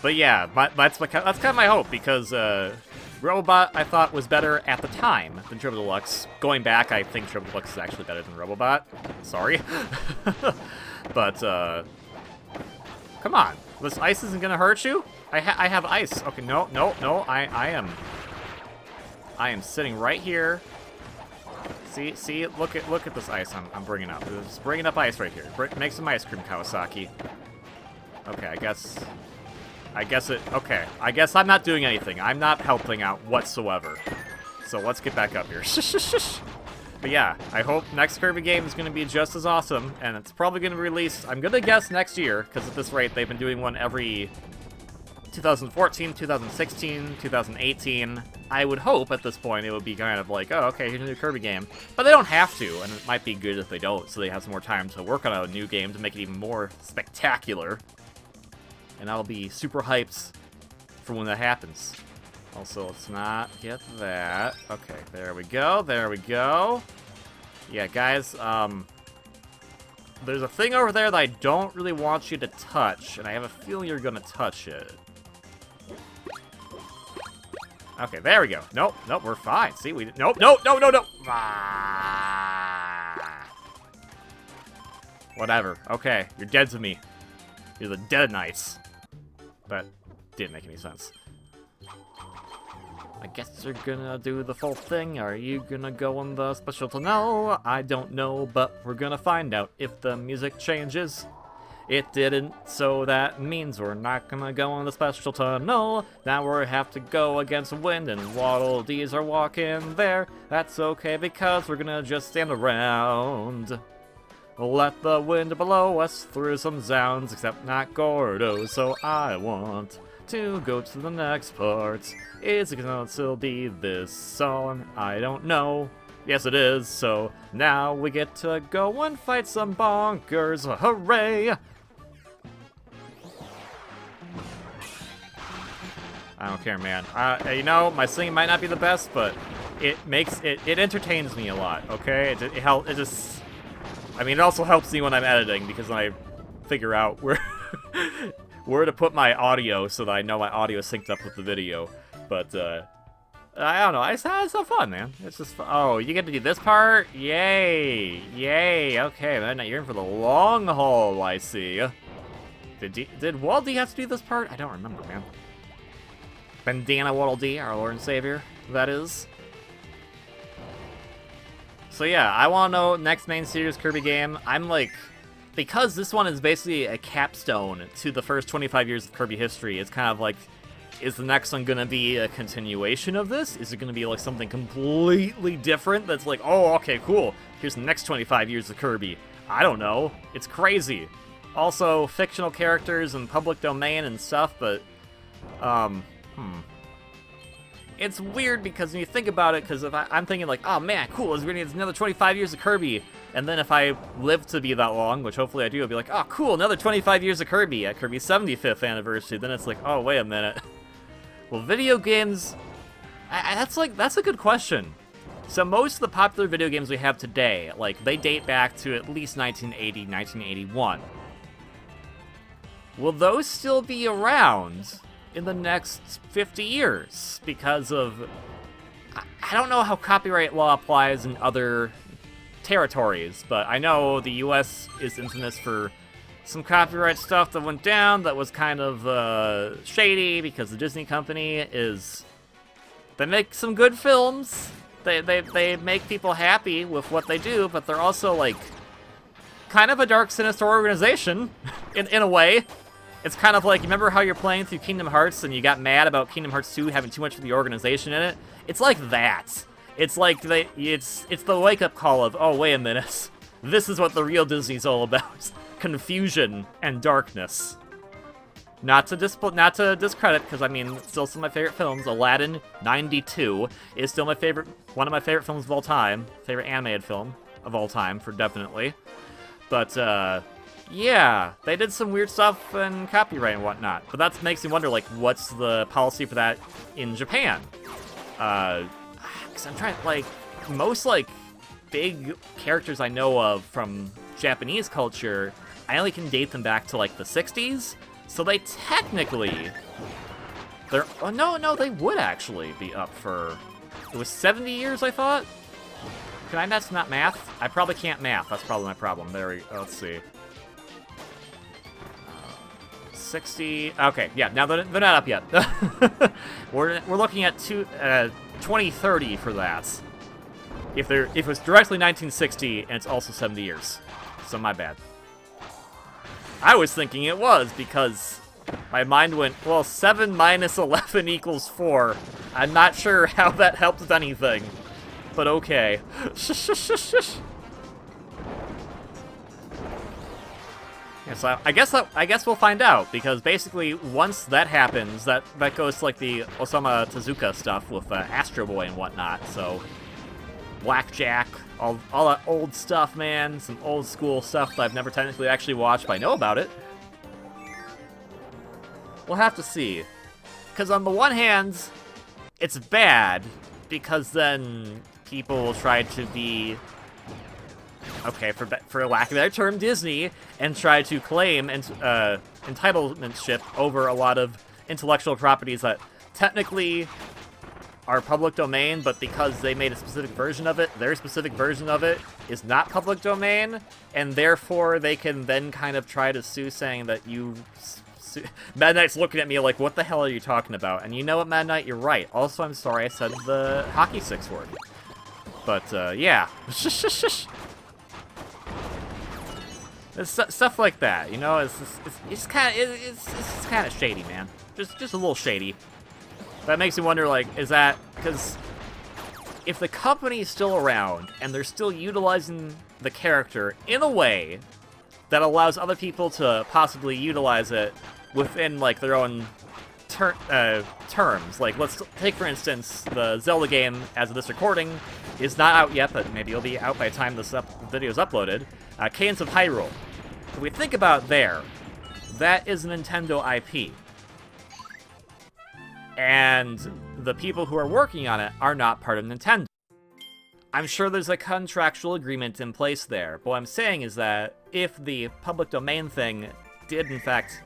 But yeah, that's kind of my hope, because Robobot I thought was better at the time than Triple Deluxe. Going back, I think Triple Deluxe is actually better than Robobot. Sorry. But, come on. This ice isn't gonna hurt you? I have ice. Okay, no, I am sitting right here. See, look at this ice I'm bringing up. Just bringing up ice right here. Make some ice cream, Kawasaki. Okay, I guess okay. I guess I'm not doing anything. I'm not helping out whatsoever. So let's get back up here. But yeah, I hope next Kirby game is going to be just as awesome, and it's probably going to be released, I'm going to guess next year, because at this rate, they've been doing one every 2014, 2016, 2018. I would hope at this point it would be kind of like, oh, okay, here's a new Kirby game. But they don't have to, and it might be good if they don't, so they have some more time to work on a new game to make it even more spectacular. And I'll be super hyped for when that happens. Also, let's not get that. Okay, there we go. Yeah, guys, there's a thing over there that I don't really want you to touch, and I have a feeling you're gonna touch it. Okay, there we go. Nope, we're fine. See, nope. Ah. Whatever. Okay, you're dead to me. You're the dead knights. That didn't make any sense. I guess you're gonna do the full thing. Are you gonna go in the special tunnel? I don't know, but we're gonna find out if the music changes. It didn't, so that means we're not gonna go in the special tunnel. Now we have to go against wind, and Waddle Dees are walking there. That's okay, because we're gonna just stand around. Let the wind blow us through some sounds, except not Gordo, so I want to go to the next part. Is it gonna still be this song? I don't know. Yes, it is, so now we get to go and fight some bonkers. Hooray! I don't care, man. You know, my singing might not be the best, but it entertains me a lot, okay? It just... I mean, it also helps me when I'm editing, because I figure out where to put my audio so that I know my audio is synced up with the video. But, I don't know. It's so fun, man. It's just fun. Oh, you get to do this part? Yay! Yay! Okay, man, you're in for the long haul, I see. Did Waddle Dee have to do this part? I don't remember, man. Bandana Waddle Dee, our Lord and Savior, that is. So yeah, I want to know next main series Kirby game. I'm like, because this one is basically a capstone to the first 25 years of Kirby history, it's kind of like, is the next one going to be a continuation of this? Is it going to be like something completely different that's like, oh, okay, cool, here's the next 25 years of Kirby? I don't know. It's crazy. Also, fictional characters and public domain and stuff, but, it's weird because when you think about it, because if I'm thinking like, oh man, cool, it's gonna be another 25 years of Kirby, and then if I live to be that long, which hopefully I do, I'll be like, oh cool, another 25 years of Kirby at Kirby's 75th anniversary. Then it's like, oh wait a minute. Well, video games, that's a good question. So most of the popular video games we have today, like, they date back to at least 1980, 1981. will those still be around in the next 50 years? Because of... I don't know how copyright law applies in other territories, but I know the US is infamous for some copyright stuff that went down that was kind of shady, because the Disney company is... They make some good films. They make people happy with what they do, but they're also, like, kind of a dark, sinister organization, in a way. It's kind of like, you remember how you're playing through Kingdom Hearts and you got mad about Kingdom Hearts 2 having too much of the organization in it? It's like that. It's like, it's the wake-up call of, oh, wait a minute. This is what the real Disney's all about. Confusion and darkness. Not to discredit, because I mean, it's still some of my favorite films. Aladdin '92 is still one of my favorite films of all time. Favorite animated film of all time, for definitely. But yeah, they did some weird stuff and copyright and whatnot. But that makes me wonder, like, what's the policy for that in Japan? Because I'm trying, like, most, like, big characters I know of from Japanese culture, I only can date them back to, like, the 60s. So they technically... Oh, no, they would actually be up for... It was 70 years, I thought? Can I not math? I probably can't math. That's probably my problem. There we go. Let's see. 60... Okay, yeah, now they're not up yet. We're looking at 2030 for that. If it was directly 1960, and it's also 70 years. So my bad. I was thinking it was, because my mind went, well, 7 minus 11 equals 4. I'm not sure how that helped with anything, but okay. Yeah, so I guess we'll find out, because basically once that happens, that goes to like the Osamu Tezuka stuff with Astro Boy and whatnot. So Blackjack, all that old stuff, man. Some old school stuff that I've never technically actually watched, but I know about it. We'll have to see. Because on the one hand, it's bad, because then people will try to be, okay, for lack of a better term, Disney, and try to claim entitlementship over a lot of intellectual properties that technically are public domain, but because they made a specific version of it, their specific version of it is not public domain, and therefore they can then kind of try to sue, saying that you... Mad Knight's looking at me like, what the hell are you talking about? And you know what, Mad Knight, you're right. Also, I'm sorry I said the hockey sticks word. But, yeah. It's stuff like that, you know? It's kind of shady, man. Just a little shady. That makes me wonder, like, is that... Because if the company's still around, and they're still utilizing the character in a way that allows other people to possibly utilize it within, like, their own terms. Like, let's take, for instance, the Zelda game, as of this recording, is not out yet, but maybe it'll be out by the time this video is uploaded. Cadence of Hyrule. If we think about there, that is a Nintendo IP. And the people who are working on it are not part of Nintendo. I'm sure there's a contractual agreement in place there, but what I'm saying is that if the public domain thing did in fact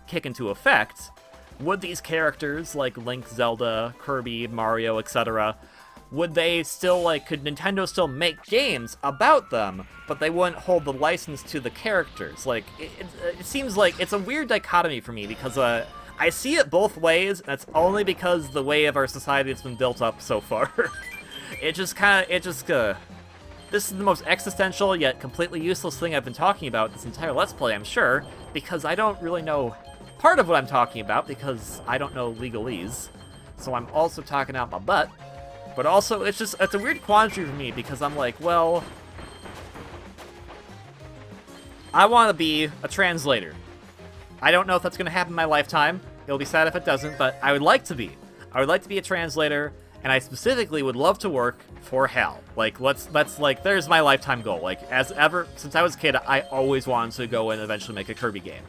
kick into effect, would these characters, like Link, Zelda, Kirby, Mario, etc., would they still, like, could Nintendo still make games about them, but they wouldn't hold the license to the characters? Like, it seems like it's a weird dichotomy for me, because, I see it both ways, and that's only because the way of our society has been built up so far. This is the most existential yet completely useless thing I've been talking about this entire Let's Play, I'm sure, because I don't really know part of what I'm talking about, because I don't know legalese, so I'm also talking out my butt. But also, it's a weird quandary for me, because I'm like, well, I want to be a translator. I don't know if that's going to happen in my lifetime. It'll be sad if it doesn't, but I would like to be. I would like to be a translator, and I specifically would love to work for HAL. Like, there's my lifetime goal. Like, since I was a kid, I always wanted to go and eventually make a Kirby game.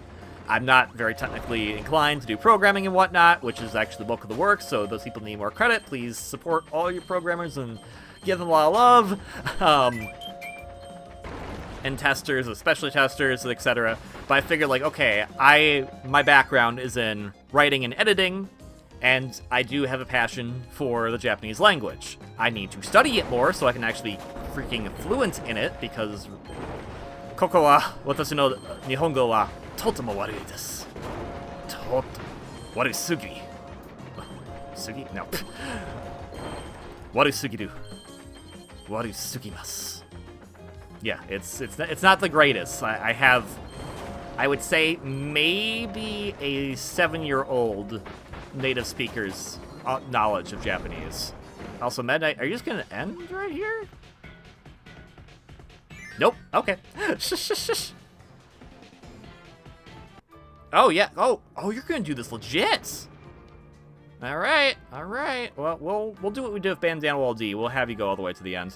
I'm not very technically inclined to do programming and whatnot, which is actually the bulk of the work, so those people need more credit. Please support all your programmers and give them a lot of love. and testers, especially testers, etc. But I figured, like, okay, my background is in writing and editing, and I do have a passion for the Japanese language. I need to study it more so I can actually freaking fluent in it, because koko wa watashi no nihongo wa totemo warui desu. Warusugi. Sugi? No. Warusugiru. Warusugimasu. Yeah, it's not the greatest. I have, I would say, maybe a 7-year-old native speaker's knowledge of Japanese. Also, Midnight, are you just gonna end right here? Nope. Okay. Oh yeah. Oh, you're gonna do this legit. All right. Well, we'll do what we did with Bandana Wall D. We'll have you go all the way to the end.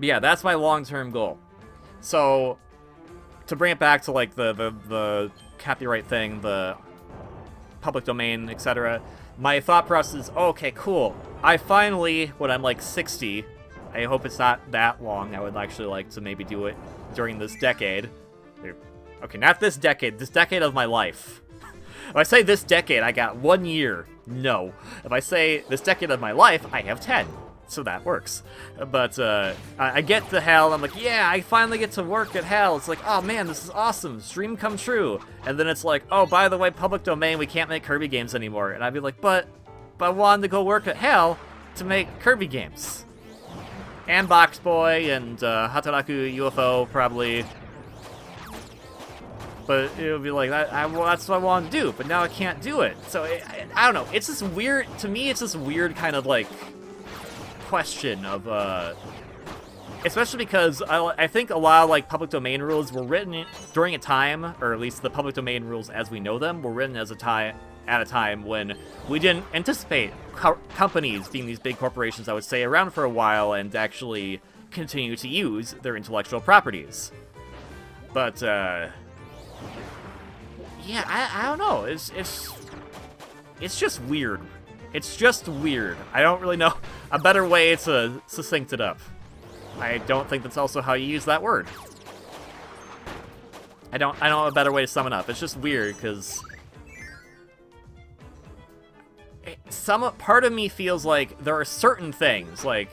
Yeah, that's my long-term goal. So, to bring it back to like the copyright thing, the public domain, etc. My thought process is, okay, cool. I finally, when I'm like 60, I hope it's not that long. I would actually like to maybe do it during this decade. Okay, not this decade of my life. If I say this decade, I got 1 year. No. If I say this decade of my life, I have 10. So that works. But I get to Hell, I'm like, yeah, I finally get to work at Hell. It's like, oh man, this is awesome, dream come true. And then it's like, oh, by the way, public domain, we can't make Kirby games anymore. And I'd be like, but I wanted to go work at Hell to make Kirby games. And Box Boy and Hataraku UFO, probably. But it would be like, well, that's what I wanted to do, but now I can't do it. So, I don't know, it's this weird, to me, it's this weird kind of, like, question of, especially because I think a lot of, like, public domain rules were written during a time, or at least the public domain rules as we know them, were written at a time when we didn't anticipate companies being these big corporations, I would say, around for a while and actually continue to use their intellectual properties. But, yeah, I don't know. It's just weird. It's just weird. I don't really know a better way to succinct it up. I don't think that's also how you use that word. I don't have a better way to sum it up. It's just weird because some part of me feels like there are certain things, like,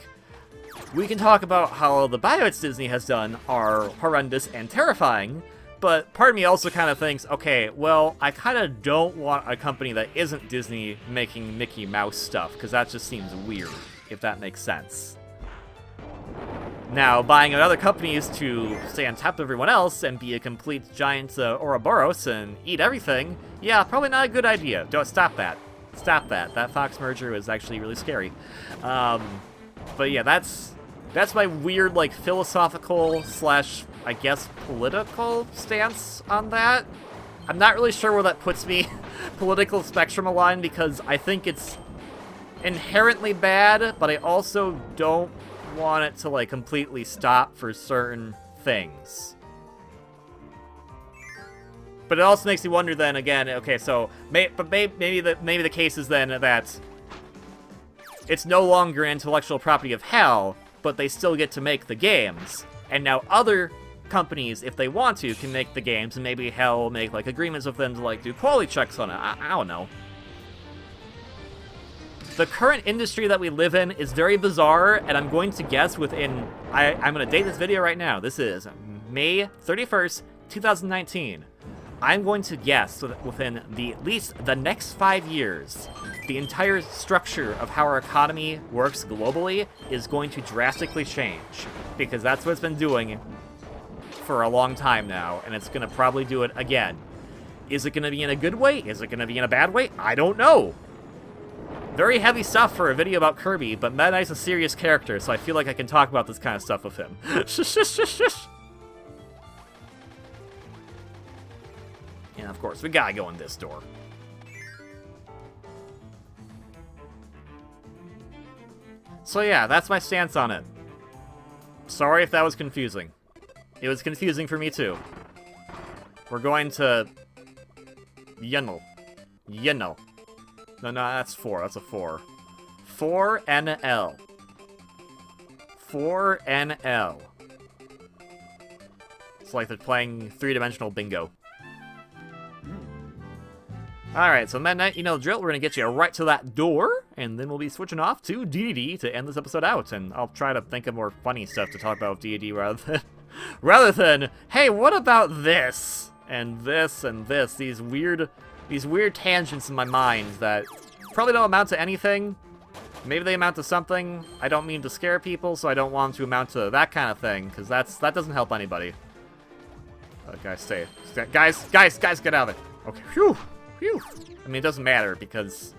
we can talk about how the buyouts Disney has done are horrendous and terrifying, but part of me also kind of thinks, okay, well, I kind of don't want a company that isn't Disney making Mickey Mouse stuff, because that just seems weird, if that makes sense. Now, buying other companies to stay on top of everyone else and be a complete giant Ouroboros and eat everything, yeah, probably not a good idea. Don't stop that. Stop that. That Fox merger was actually really scary. But yeah, that's my weird, like, philosophical slash, I guess, political stance on that. I'm not really sure where that puts me political spectrum aligned, because I think it's inherently bad, but I also don't want it to, like, completely stop for certain things. But it also makes me wonder then again, okay, so maybe the case is then that it's no longer intellectual property of Hell, but they still get to make the games. And now other companies, if they want to, can make the games, and maybe Hell will make, like, agreements with them to, like, do quality checks on it. I don't know. The current industry that we live in is very bizarre, and I'm going to guess within... I'm going to date this video right now. This is May 31st, 2019. I'm going to guess that within at least the next 5 years, the entire structure of how our economy works globally is going to drastically change, because that's what it's been doing for a long time now, and it's going to probably do it again. Is it going to be in a good way? Is it going to be in a bad way? I don't know. Very heavy stuff for a video about Kirby, but Meta Knight's a serious character, so I feel like I can talk about this kind of stuff with him. And of course, we gotta go in this door. So yeah, that's my stance on it. Sorry if that was confusing. It was confusing for me too. We're going to... Yenel. Yenel. No, that's 4. That's a 4. 4 NL. 4NL. It's like they're playing three-dimensional bingo. Alright, so Meta Knight, you know the drill. We're going to get you right to that door, and then we'll be switching off to Dedede to end this episode out. And I'll try to think of more funny stuff to talk about with Dedede rather than, hey, what about this? And this and this. These weird tangents in my mind that probably don't amount to anything. Maybe they amount to something. I don't mean to scare people, so I don't want them to amount to that kind of thing, because that doesn't help anybody. Guys, stay. Guys, get out of it. Okay, phew. Phew. I mean, it doesn't matter, because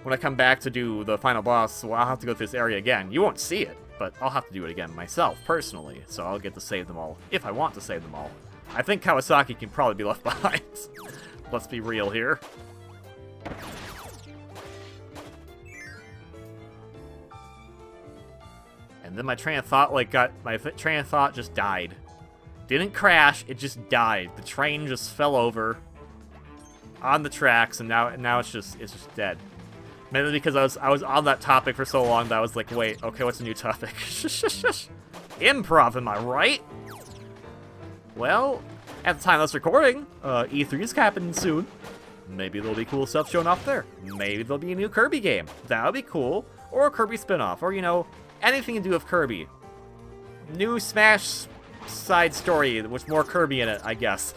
when I come back to do the final boss, well, I'll have to go through this area again. You won't see it, but I'll have to do it again myself, personally, so I'll get to save them all, if I want to save them all. I think Kawasaki can probably be left behind. Let's be real here. And then my train of thought, train of thought just died. Didn't crash, it just died. The train just fell over on the tracks, and now it's just dead. Maybe because I was on that topic for so long that I was like, wait, okay, what's a new topic? Improv, am I right? Well, at the time of this recording, E3 is happening soon. Maybe there'll be cool stuff shown off there. Maybe there'll be a new Kirby game. That would be cool. Or a Kirby spin-off, or, you know, anything to do with Kirby. New Smash side story with more Kirby in it, I guess.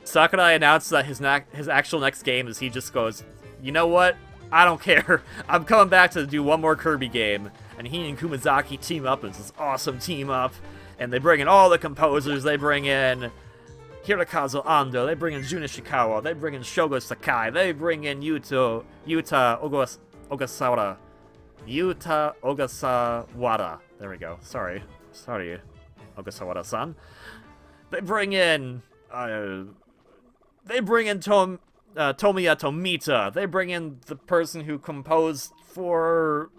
Sakurai announced that his actual next game is he just goes, you know what? I don't care. I'm coming back to do one more Kirby game. And he and Kumazaki team up. It's this awesome team up. And they bring in all the composers. They bring in Hirokazu Ando. They bring in Jun Ishikawa. They bring in Shogo Sakai. They bring in Yuta Ogasawara. Yuta Ogasawara. There we go. Sorry, Ogasawara-san. They bring in Tomiya Tomita. They bring in the person who composed for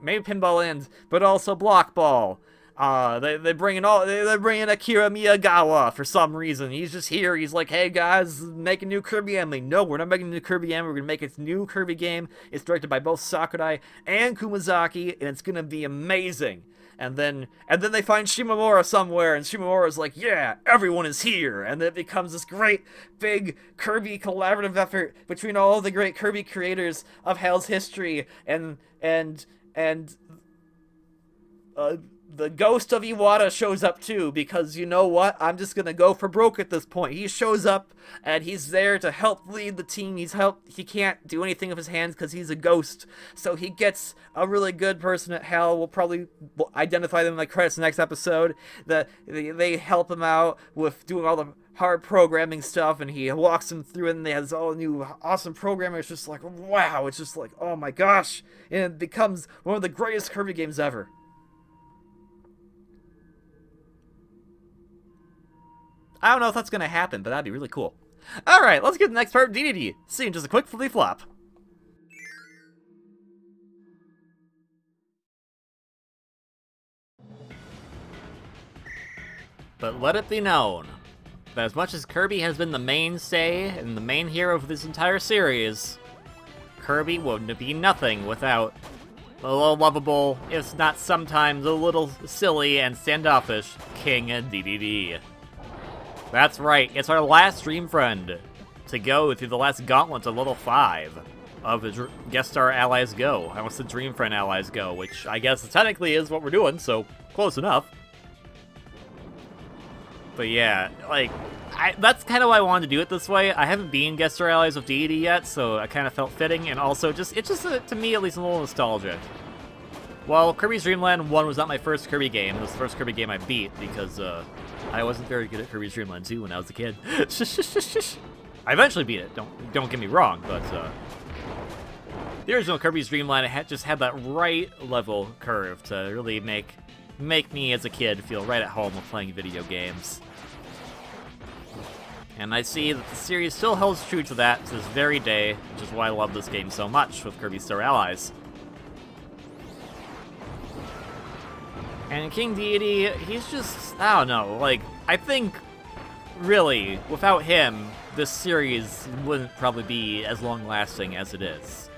maybe Pinball Land, but also Block Ball. They bring in Akira Miyagawa for some reason. He's just here. He's like, hey guys, make a new Kirby game. Like, no, we're not making a new Kirby game. We're gonna make a new Kirby game. It's directed by both Sakurai and Kumazaki, and it's gonna be amazing. And then they find Shimomura somewhere, and Shimomura's like, yeah, everyone is here. And then it becomes this great, big Kirby collaborative effort between all the great Kirby creators of Hell's history, and the ghost of Iwata shows up too, because you know what? I'm just gonna go for broke at this point. He shows up, and he's there to help lead the team. He can't do anything with his hands because he's a ghost. So he gets a really good person at Hell. We'll probably identify them in the credits next episode. They help him out with doing all the hard programming stuff, and he walks them through it, and they have this all new awesome programmer. It's just like, wow, it's just like, oh my gosh. And it becomes one of the greatest Kirby games ever. I don't know if that's going to happen, but that'd be really cool. Alright, let's get to the next part of Dedede. See you in just a quick flippy flop. But let it be known that as much as Kirby has been the mainstay and the main hero of this entire series, Kirby would be nothing without a little lovable, if not sometimes a little silly and standoffish, King Dedede. That's right, it's our last Dream Friend to go through the last gauntlet of Level 5 of the Guest Star Allies Go. I almost said Dream Friend Allies Go, which I guess technically is what we're doing, so close enough. But yeah, like, that's kind of why I wanted to do it this way. I haven't been Guest Star Allies with Dedede yet, so it kind of felt fitting, and also it's just to me at least, a little nostalgic. Well, Kirby's Dream Land 1 was not my first Kirby game. It was the first Kirby game I beat, because I wasn't very good at Kirby's Dream Land 2 when I was a kid. I eventually beat it, don't get me wrong, but the original Kirby's Dream Land just had that right level curve to really make me as a kid feel right at home with playing video games. And I see that the series still holds true to that to this very day, which is why I love this game so much with Kirby Star Allies. And King Dedede, he's just, I don't know, like, I think, really, without him, this series wouldn't probably be as long-lasting as it is.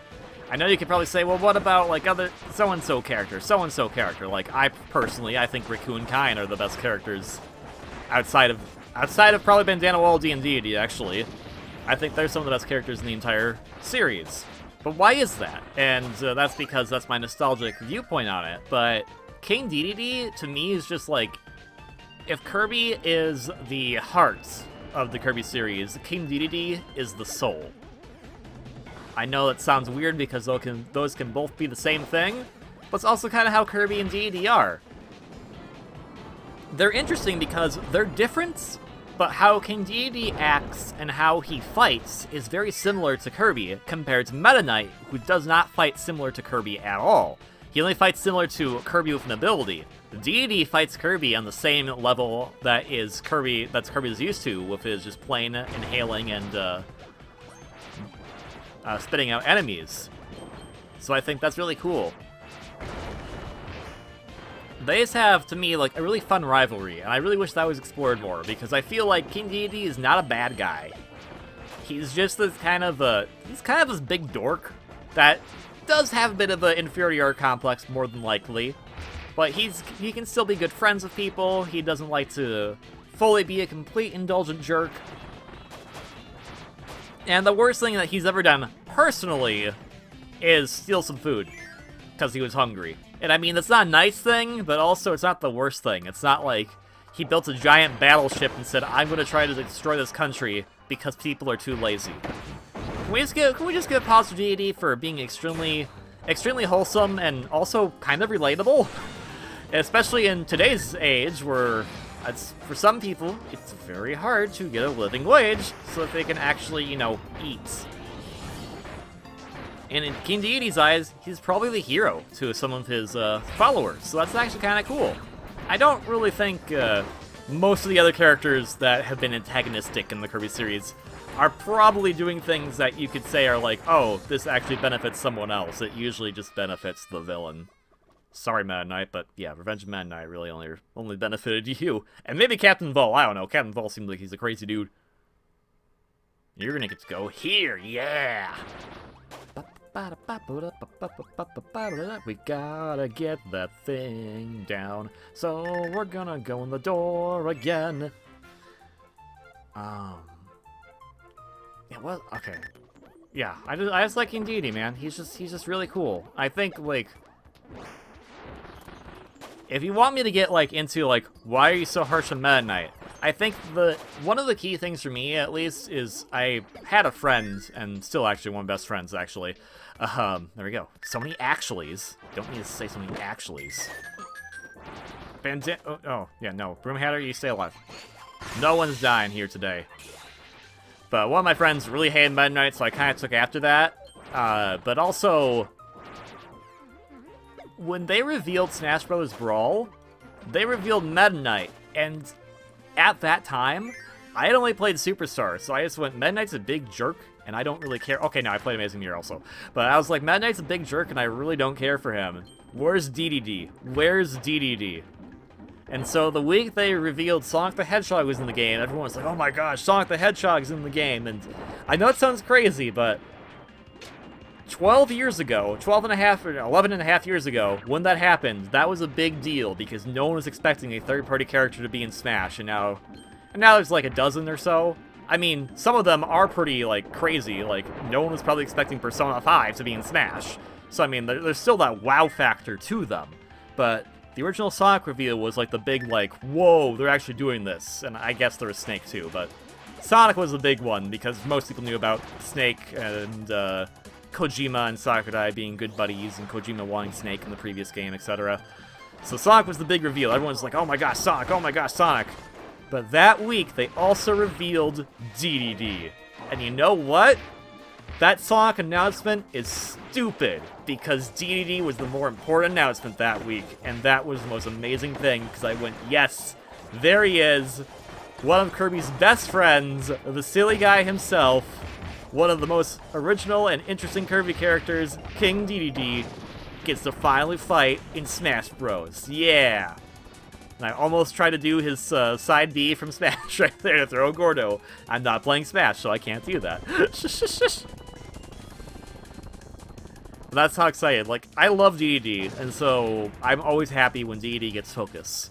I know you could probably say, well, what about, like, other so-and-so character, so-and-so character? Like, I think Coo Kine are the best characters outside of probably Bandana Wall D and Dedede, actually. I think they're some of the best characters in the entire series. But why is that? And that's because that's my nostalgic viewpoint on it. But King Dedede, to me, is just like, if Kirby is the heart of the Kirby series, King Dedede is the soul. I know that sounds weird because those can both be the same thing, but it's also kind of how Kirby and Dedede are. They're interesting because they're different, but how King Dedede acts and how he fights is very similar to Kirby, compared to Meta Knight, who does not fight similar to Kirby at all. He only fights similar to Kirby with an ability. Dedede fights Kirby on the same level that's Kirby's used to, with his just plain inhaling and spitting out enemies. So I think that's really cool. They just have, to me, like, a really fun rivalry, and I really wish that was explored more, because I feel like King Dedede is not a bad guy. He's just this he's kind of this big dork that does have a bit of an inferiority complex, more than likely, but he can still be good friends with people. He doesn't like to fully be a complete indulgent jerk. And the worst thing that he's ever done, personally, is steal some food, because he was hungry. And I mean, that's not a nice thing, but also it's not the worst thing. It's not like he built a giant battleship and said, I'm going to try to destroy this country because people are too lazy. Can we just get a pause for Dedede for being extremely wholesome and also kind of relatable? Especially in today's age where, for some people, it's very hard to get a living wage so that they can actually, you know, eat. And in King Dedede's eyes, he's probably the hero to some of his followers, so that's actually kind of cool. I don't really think most of the other characters that have been antagonistic in the Kirby series are probably doing things that you could say are like, oh, this actually benefits someone else. It usually just benefits the villain. Sorry, Meta Knight, but yeah, Revenge of Meta Knight really only benefited you. And maybe Captain Vol, I don't know. Captain Vol seems like he's a crazy dude. You're gonna get to go here, yeah! We gotta get that thing down, so we're gonna go in the door again. Yeah, what? Okay. Yeah, I just like King Dedede, man. He's just really cool. I think, like, if you want me to get, like, into, like, why are you so harsh on Meta Knight? I think one of the key things for me, at least, is I had a friend, and still actually one of my best friends, actually. There we go. So many actuallys. Don't need to say so many actuallys. Oh, yeah, no. Broom Hatter, you stay alive. No one's dying here today. But one of my friends really hated Meta Knight, so I kind of took after that. But also, when they revealed Smash Bros. Brawl, they revealed Meta Knight, and at that time, I had only played Superstar, so I just went, Meta Knight's a big jerk, and I don't really care. Okay, no, I played Amazing Mirror also. But I was like, Meta Knight's a big jerk, and I really don't care for him. Where's Dedede? Where's Dedede? And so the week they revealed Sonic the Hedgehog was in the game, everyone was like, oh my gosh, Sonic the Hedgehog's in the game. And I know it sounds crazy, but 12 years ago, 12 and a half, or 11 and a half years ago, when that happened, that was a big deal because no one was expecting a third-party character to be in Smash, and now there's like a dozen or so. I mean, some of them are pretty, like, crazy. Like, no one was probably expecting Persona 5 to be in Smash. So, I mean, there's still that wow factor to them. But the original Sonic reveal was, like, the big, like, whoa, they're actually doing this. And I guess there was Snake, too. But Sonic was the big one, because most people knew about Snake and Kojima and Sakurai being good buddies, and Kojima wanting Snake in the previous game, etc. So Sonic was the big reveal. Everyone's like, oh my gosh, Sonic, oh my gosh, Sonic. But that week, they also revealed Dedede. And you know what? That Sonic announcement is stupid, because Dedede was the more important announcement that week, and that was the most amazing thing, because I went, yes, there he is, one of Kirby's best friends, the silly guy himself, one of the most original and interesting Kirby characters, King Dedede, gets to finally fight in Smash Bros. Yeah! And I almost tried to do his side B from Smash right there to throw Gordo. I'm not playing Smash, so I can't do that. But that's how excited. Like, I love Dedede, and so I'm always happy when Dedede gets focus.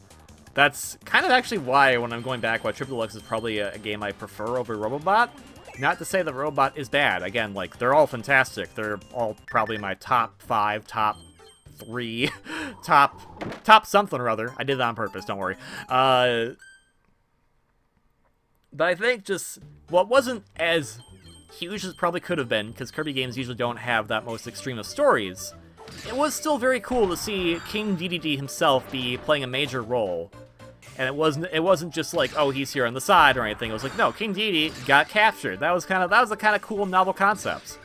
That's kind of actually why, when I'm going back, why Triple Deluxe is probably a game I prefer over Robobot. Not to say that Robot is bad. Again, like, they're all fantastic. They're all probably my top 5, top 3, top something or other. I did that on purpose, don't worry. But I think just what wasn't as huge as it probably could have been, because Kirby games usually don't have that most extreme of stories, it was still very cool to see King Dedede himself be playing a major role. And it wasn't just like, oh, he's here on the side or anything. It was like, no, King Dedede got captured. That was a kind of cool novel concept.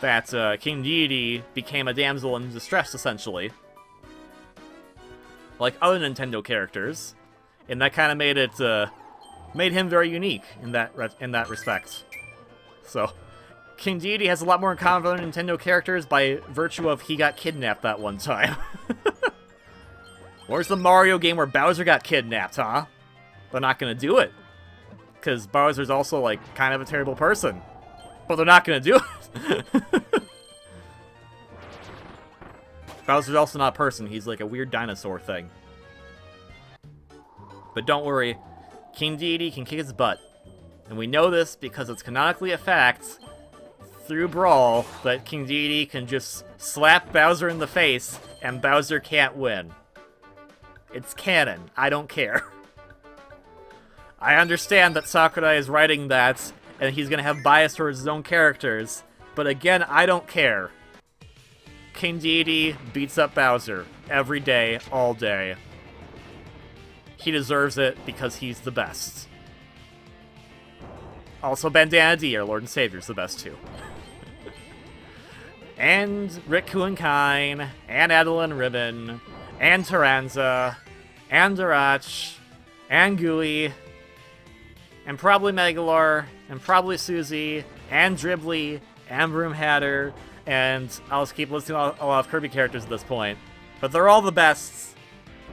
That King Dedede became a damsel in distress, essentially, like other Nintendo characters, and that kind of made him very unique in that respect. So, King Dedede has a lot more in common with other Nintendo characters by virtue of he got kidnapped that one time. Where's the Mario game where Bowser got kidnapped, huh? They're not gonna do it, because Bowser's also like kind of a terrible person, but they're not gonna do it. Bowser's also not a person. He's like a weird dinosaur thing. But don't worry, King Dedede can kick his butt. And we know this because it's canonically a fact through Brawl that King Dedede can just slap Bowser in the face and Bowser can't win. It's canon. I don't care. I understand that Sakurai is writing that and he's gonna have bias towards his own characters, but again, I don't care. King Dedede beats up Bowser every day, all day. He deserves it because he's the best. Also, Bandana D, our Lord and Savior, is the best too. And Coo Kine, and Adeline Ribbon, and Taranza, and Darach, and Gooey, and probably Megalor, and probably Susie, and Dribbly, and Broom Hatter, and I'll just keep listing a lot of Kirby characters at this point. But they're all the best.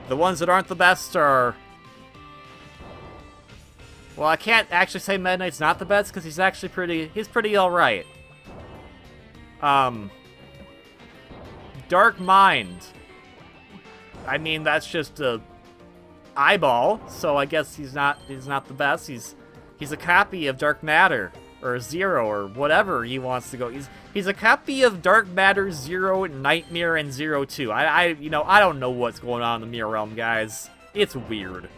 The ones that aren't the best are... Well, I can't actually say Meta Knight's not the best, because he's pretty alright. Dark Mind. I mean, that's just a eyeball, so I guess he's not the best. He's a copy of Dark Matter, or Zero, or whatever he wants to go. He's a copy of Dark Matter, Zero, Nightmare, and Zero 2. I don't know what's going on in the Mirror Realm, guys. It's weird.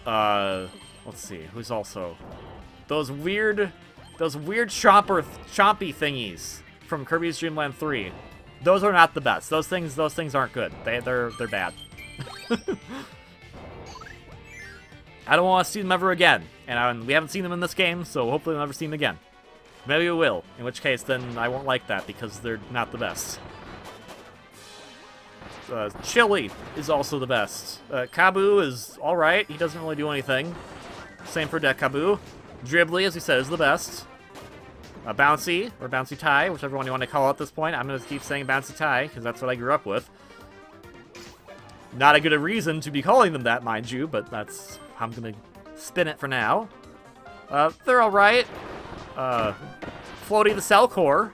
Let's see, who's also... Those weird chompy thingies from Kirby's Dream Land 3. Those are not the best. Those things aren't good. They're bad. I don't want to see them ever again. And we haven't seen them in this game, so hopefully we'll never see them again. Maybe we will, in which case then I won't like that because they're not the best. Chili is also the best. Kabu is alright. He doesn't really do anything. Same for Kabu. Dribbly, as we said, is the best. Bouncy, or Bouncy Tie, whichever one you want to call it at this point. I'm going to keep saying Bouncy Tie, because that's what I grew up with. Not a good reason to be calling them that, mind you, but that's how I'm going to spin it for now. They're alright. Floaty the Cell Core.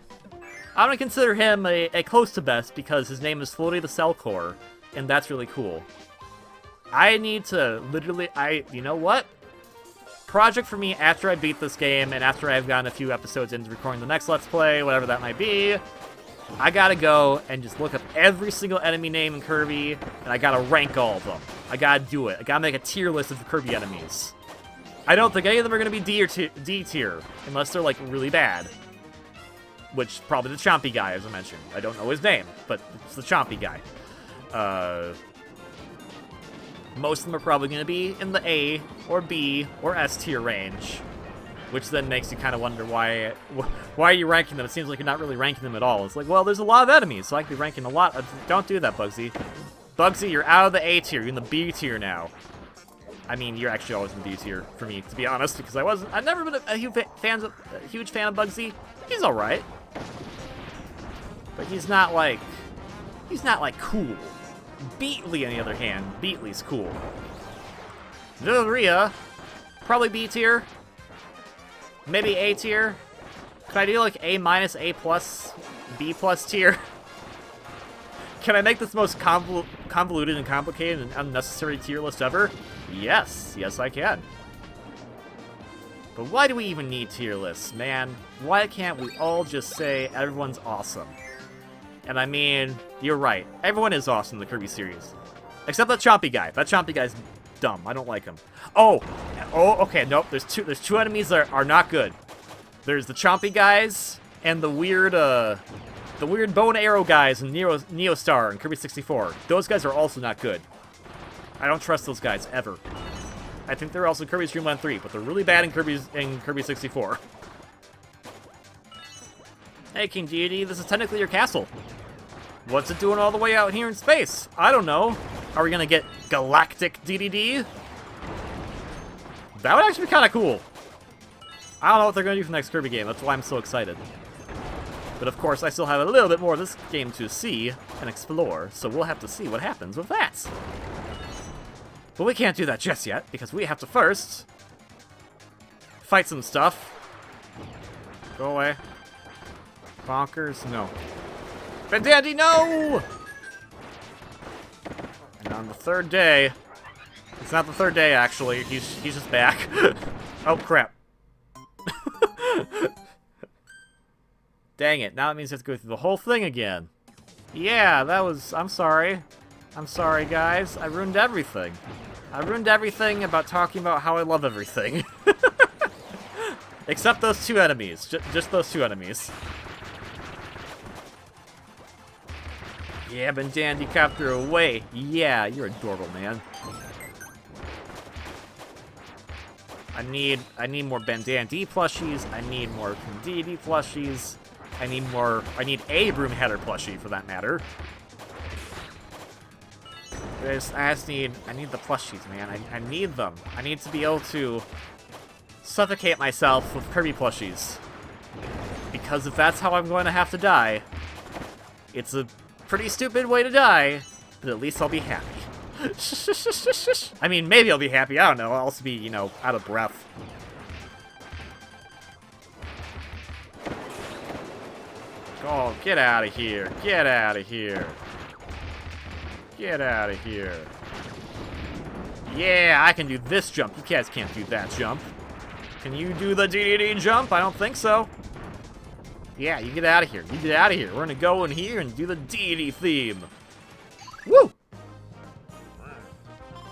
I'm going to consider him a close to best because his name is Floaty the Cell Core, and that's really cool. I need to literally... you know what? Project for me after I beat this game and after I've gotten a few episodes into recording the next Let's Play, whatever that might be, I gotta go and just look up every single enemy name in Kirby, and I gotta rank all of them. I gotta do it. I gotta make a tier list of the Kirby enemies. I don't think any of them are gonna be D tier, unless they're, like, really bad. Which, probably the Chompy guy, as I mentioned. I don't know his name, but it's the Chompy guy. Most of them are probably going to be in the A, or B, or S tier range. Which then makes you kind of wonder why are you ranking them? It seems like you're not really ranking them at all. It's like, well, there's a lot of enemies, so I could be ranking a lot. Don't do that, Bugsy. Bugsy, you're out of the A tier. You're in the B tier now. I mean, you're actually always in the B tier, for me, to be honest, because I've never been a huge fan of Bugsy. He's alright. But he's not Kirby's not, like, cool. Beatley, on the other hand, Beatley's cool. Villarria, probably B tier. Maybe A tier. Could I do, like, A minus, A plus, B plus tier? Can I make this the most convoluted and complicated and unnecessary tier list ever? Yes. Yes, I can. But why do we even need tier lists, man? Why can't we all just say everyone's awesome? And I mean, you're right. Everyone is awesome in the Kirby series. Except that Chompy guy. That Chompy guy's dumb. I don't like him. Oh, okay, nope. There's two enemies that are not good. There's the Chompy guys and the weird bow and arrow guys in Neo Star and Kirby 64. Those guys are also not good. I don't trust those guys ever. I think they're also Kirby's Dream Land 3, but they're really bad in Kirby 64. Hey, King Dedede, this is technically your castle. What's it doing all the way out here in space? I don't know. Are we gonna get Galactic Dedede? That would actually be kind of cool. I don't know what they're gonna do for the next Kirby game. That's why I'm so excited. But of course, I still have a little bit more of this game to see and explore, so we'll have to see what happens with that. But we can't do that just yet, because we have to first fight some stuff. Go away. Bonkers, no. Dedede, no! And on the third day... It's not the third day, actually. He's just back. Oh, crap. Dang it, now it means I have to go through the whole thing again. Yeah, that was... I'm sorry. I'm sorry, guys. I ruined everything. I ruined everything about talking about how I love everything. Except those two enemies. Just those two enemies. Yeah, Jambandra Copter away. Yeah, you're adorable, man. I need more Jambandra plushies. I need more Dedede plushies. I need a Broom Header plushie, for that matter. I need the plushies, man. I need them. I need to be able to suffocate myself with Kirby plushies. Because if that's how I'm going to have to die, it's a pretty stupid way to die, but at least I'll be happy. I mean, maybe I'll be happy. I don't know. I'll also be, you know, out of breath. Oh, get out of here. Get out of here. Get out of here. Yeah, I can do this jump. You guys can't do that jump. Can you do the Dedede jump? I don't think so. Yeah, you get out of here. You get out of here. We're gonna go in here and do the Dedede theme. Woo!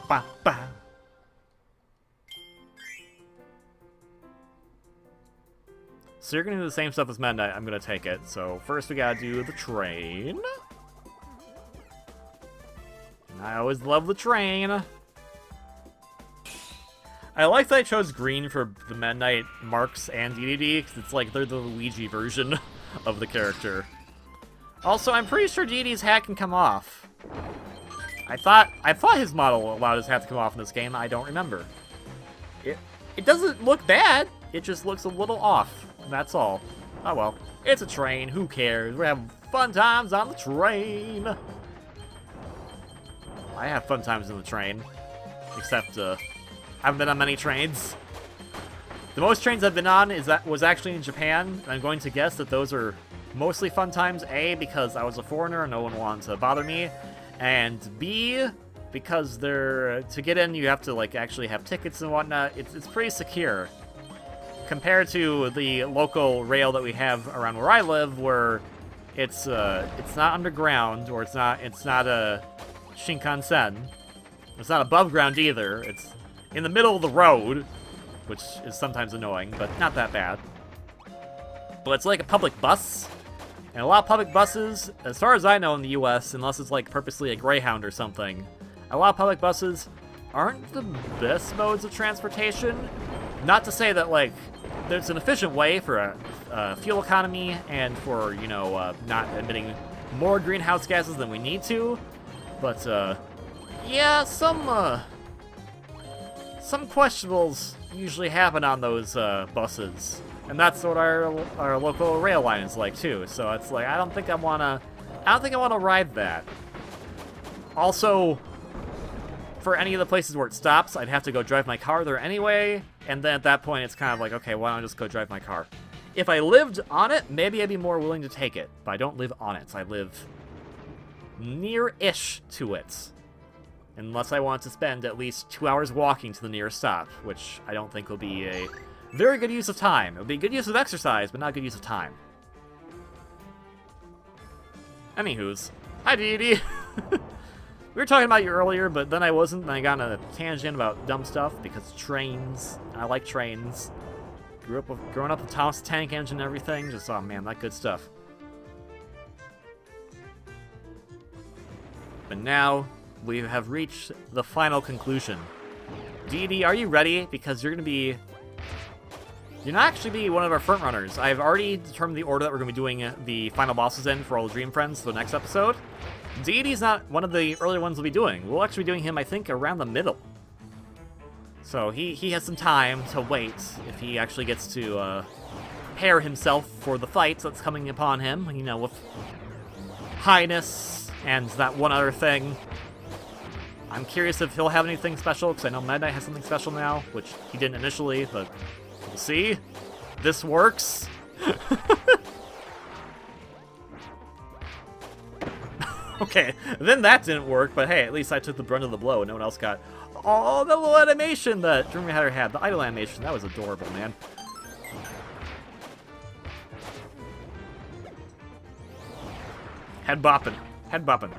Ba ba. So you're gonna do the same stuff as Midnight. I'm gonna take it. So first we gotta do the train. I always love the train. I like that I chose green for the Midnight, Marx, and Dedede, because it's like they're the Luigi version of the character. Also, I'm pretty sure Dedede's hat can come off. I thought his model allowed his hat to come off in this game. I don't remember. It doesn't look bad. It just looks a little off. That's all. Oh well. It's a train. Who cares? We're having fun times on the train. I have fun times in the train. Except, I haven't been on many trains. The most trains I've been on was actually in Japan. I'm going to guess that those are mostly fun times. A, because I was a foreigner and no one wanted to bother me. And B, because to get in, you have to, like, actually have tickets and whatnot. It's pretty secure. Compared to the local rail that we have around where I live, where it's not underground, or it's not a Shinkansen. It's not above ground either. It's in the middle of the road, which is sometimes annoying, but not that bad. But it's like a public bus, and a lot of public buses, as far as I know in the US, unless it's like purposely a Greyhound or something, a lot of public buses aren't the best modes of transportation. Not to say that, like, there's an efficient way for fuel economy and for, you know, not emitting more greenhouse gases than we need to. But, yeah, some questionables usually happen on those buses. And that's what our local rail line is like, too. So it's like, I don't think I want to I don't think I want to ride that. Also, for any of the places where it stops, I'd have to go drive my car there anyway, and then at that point it's kind of like, okay, why don't I just go drive my car? If I lived on it, maybe I'd be more willing to take it, but I don't live on it. I live near-ish to it. Unless I want to spend at least 2 hours walking to the nearest stop, which I don't think will be a very good use of time. It would be good use of exercise, but not good use of time. Anywho's. Hi, Dedede. We were talking about you earlier, but then I wasn't, and I got on a tangent about dumb stuff, because trains. I like trains. Growing up with Thomas the Tank Engine and everything, just, oh man, that good stuff. But now, we have reached the final conclusion. Dedede, are you ready? Because you're not actually be one of our front runners. I've already determined the order that we're going to be doing the final bosses in for all the Dream Friends for the next episode. Dedede's not one of the earlier ones we'll be doing. We'll actually be doing him, I think, around the middle. So he has some time to wait if he actually gets to prepare himself for the fight that's coming upon him, you know, with Highness and that one other thing. I'm curious if he'll have anything special, because I know Meta Knight has something special now, which he didn't initially, but we'll see. This works. Okay, then that didn't work, but hey, at least I took the brunt of the blow and no one else got... Oh, the little animation that Dream Hatter had, the idle animation, that was adorable, man. Head bopping. Head bopping.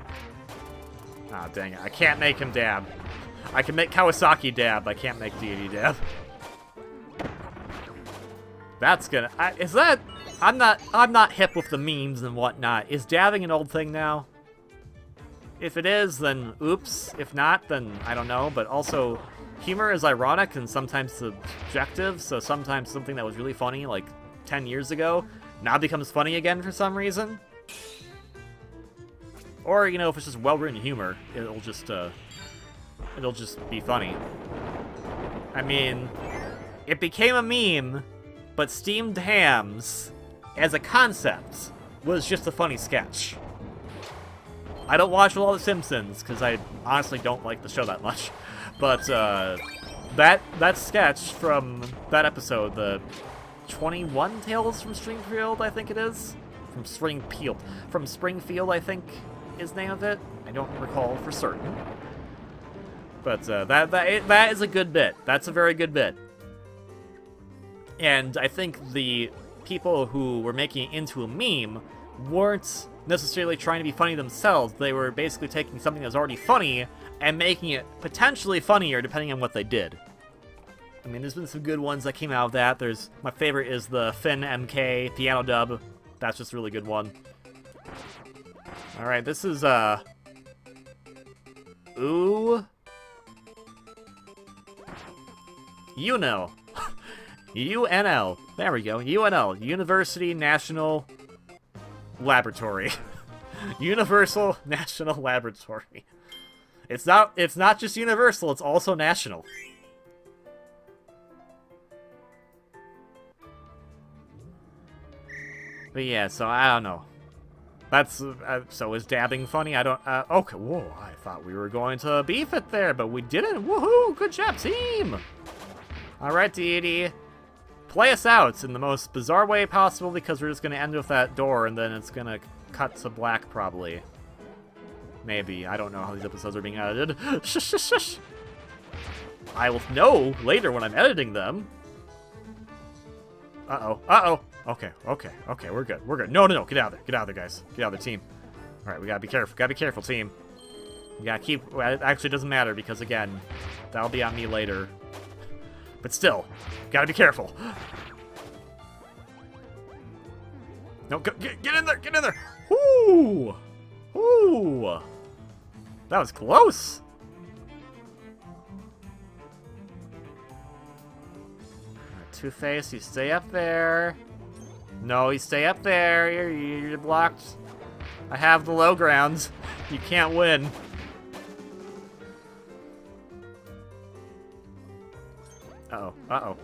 Ah, dang it. I can't make him dab. I can make Kawasaki dab, I can't make Dedede dab. That's gonna... is that... I'm not hip with the memes and whatnot. Is dabbing an old thing now? If it is, then oops. If not, then I don't know. But also, humor is ironic and sometimes subjective, so sometimes something that was really funny, like 10 years ago, now becomes funny again for some reason. Or, you know, if it's just well-written humor, it'll just be funny. I mean, it became a meme, but steamed hams, as a concept, was just a funny sketch. I don't watch a lot of The Simpsons, because I honestly don't like the show that much. But, that sketch from that episode, the 21 Tales from Springfield, I think it is? From Springfield, I think is the name of it. I don't recall for certain. But, that is a good bit. That's a very good bit. And I think the people who were making it into a meme weren't necessarily trying to be funny themselves. They were basically taking something that was already funny and making it potentially funnier depending on what they did. I mean, there's been some good ones that came out of that. My favorite is the Finn MK piano dub. That's just a really good one. Alright, this is, Ooh. UNL. UNL. There we go. UNL. University National Laboratory. Universal National Laboratory. It's not just universal, it's also national. But yeah, so I don't know. That's, so is dabbing funny? I don't, okay, whoa, I thought we were going to beef it there, but we didn't. Woohoo, good job, team! Alright, Dedede. Play us out in the most bizarre way possible, because we're just going to end with that door, and then it's going to cut to black, probably. Maybe. I don't know how these episodes are being edited. Shush, shush, shush! I will know later when I'm editing them. Uh-oh. Uh-oh. Okay, okay, okay, we're good. We're good. No, no, no, get out of there. Get out of there, guys. Get out of there, team. Alright, we gotta be careful. Gotta be careful, team. We gotta keep... Well, it actually doesn't matter, because, again, that'll be on me later. But still, gotta be careful. No, get in there! Get in there! Whoo! Whoo! That was close! Two-Face, you stay up there. No, you stay up there. You're blocked. I have the low ground. You can't win. Uh-oh. Uh-oh.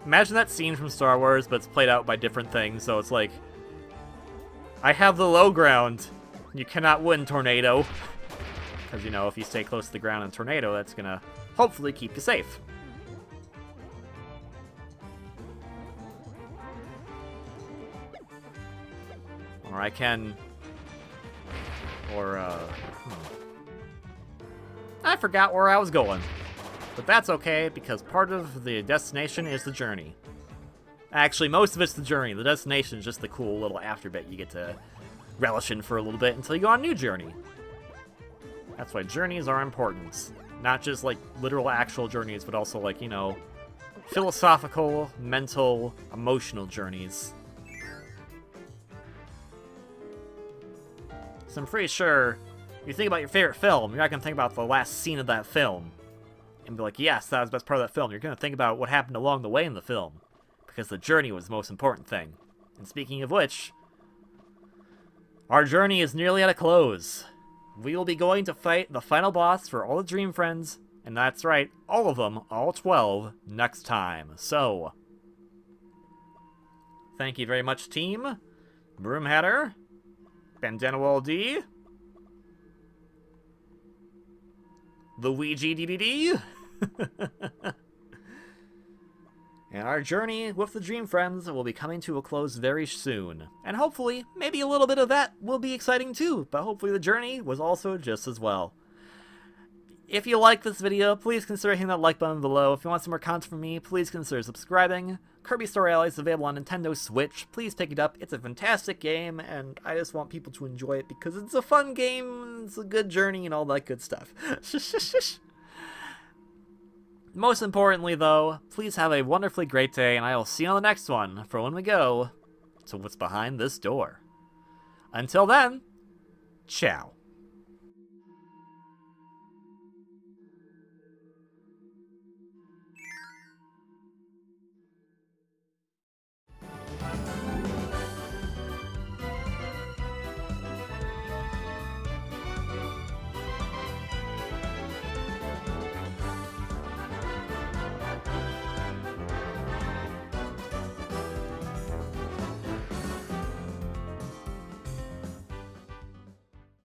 Imagine that scene from Star Wars, but it's played out by different things. So it's like, I have the low ground. You cannot win, Tornado. Because, you know, if you stay close to the ground in Tornado, that's gonna hopefully keep you safe. Or I can... Or, I forgot where I was going. But that's okay, because part of the destination is the journey. Actually, most of it's the journey. The destination is just the cool little after bit you get to relish in for a little bit until you go on a new journey. That's why journeys are important. Not just, like, literal actual journeys, but also, like, you know, philosophical, mental, emotional journeys. So I'm pretty sure, if you think about your favorite film, you're not going to think about the last scene of that film. And be like, yes, that was the best part of that film. You're going to think about what happened along the way in the film. Because the journey was the most important thing. And speaking of which, our journey is nearly at a close. We will be going to fight the final boss for all the Dream Friends, and that's right, all of them, all 12, next time. So, thank you very much, team. Broom Hatter, Bandana Wall D, Luigi Dedede, and our journey with the Dream Friends will be coming to a close very soon. And hopefully, maybe a little bit of that will be exciting too, but hopefully the journey was also just as well. If you like this video, please consider hitting that like button below. If you want some more content from me, please consider subscribing. Kirby Star Allies is available on Nintendo Switch. Please pick it up. It's a fantastic game, and I just want people to enjoy it because it's a fun game, it's a good journey, and all that good stuff. Most importantly, though, please have a wonderfully great day, and I will see you on the next one for when we go to what's behind this door. Until then, ciao.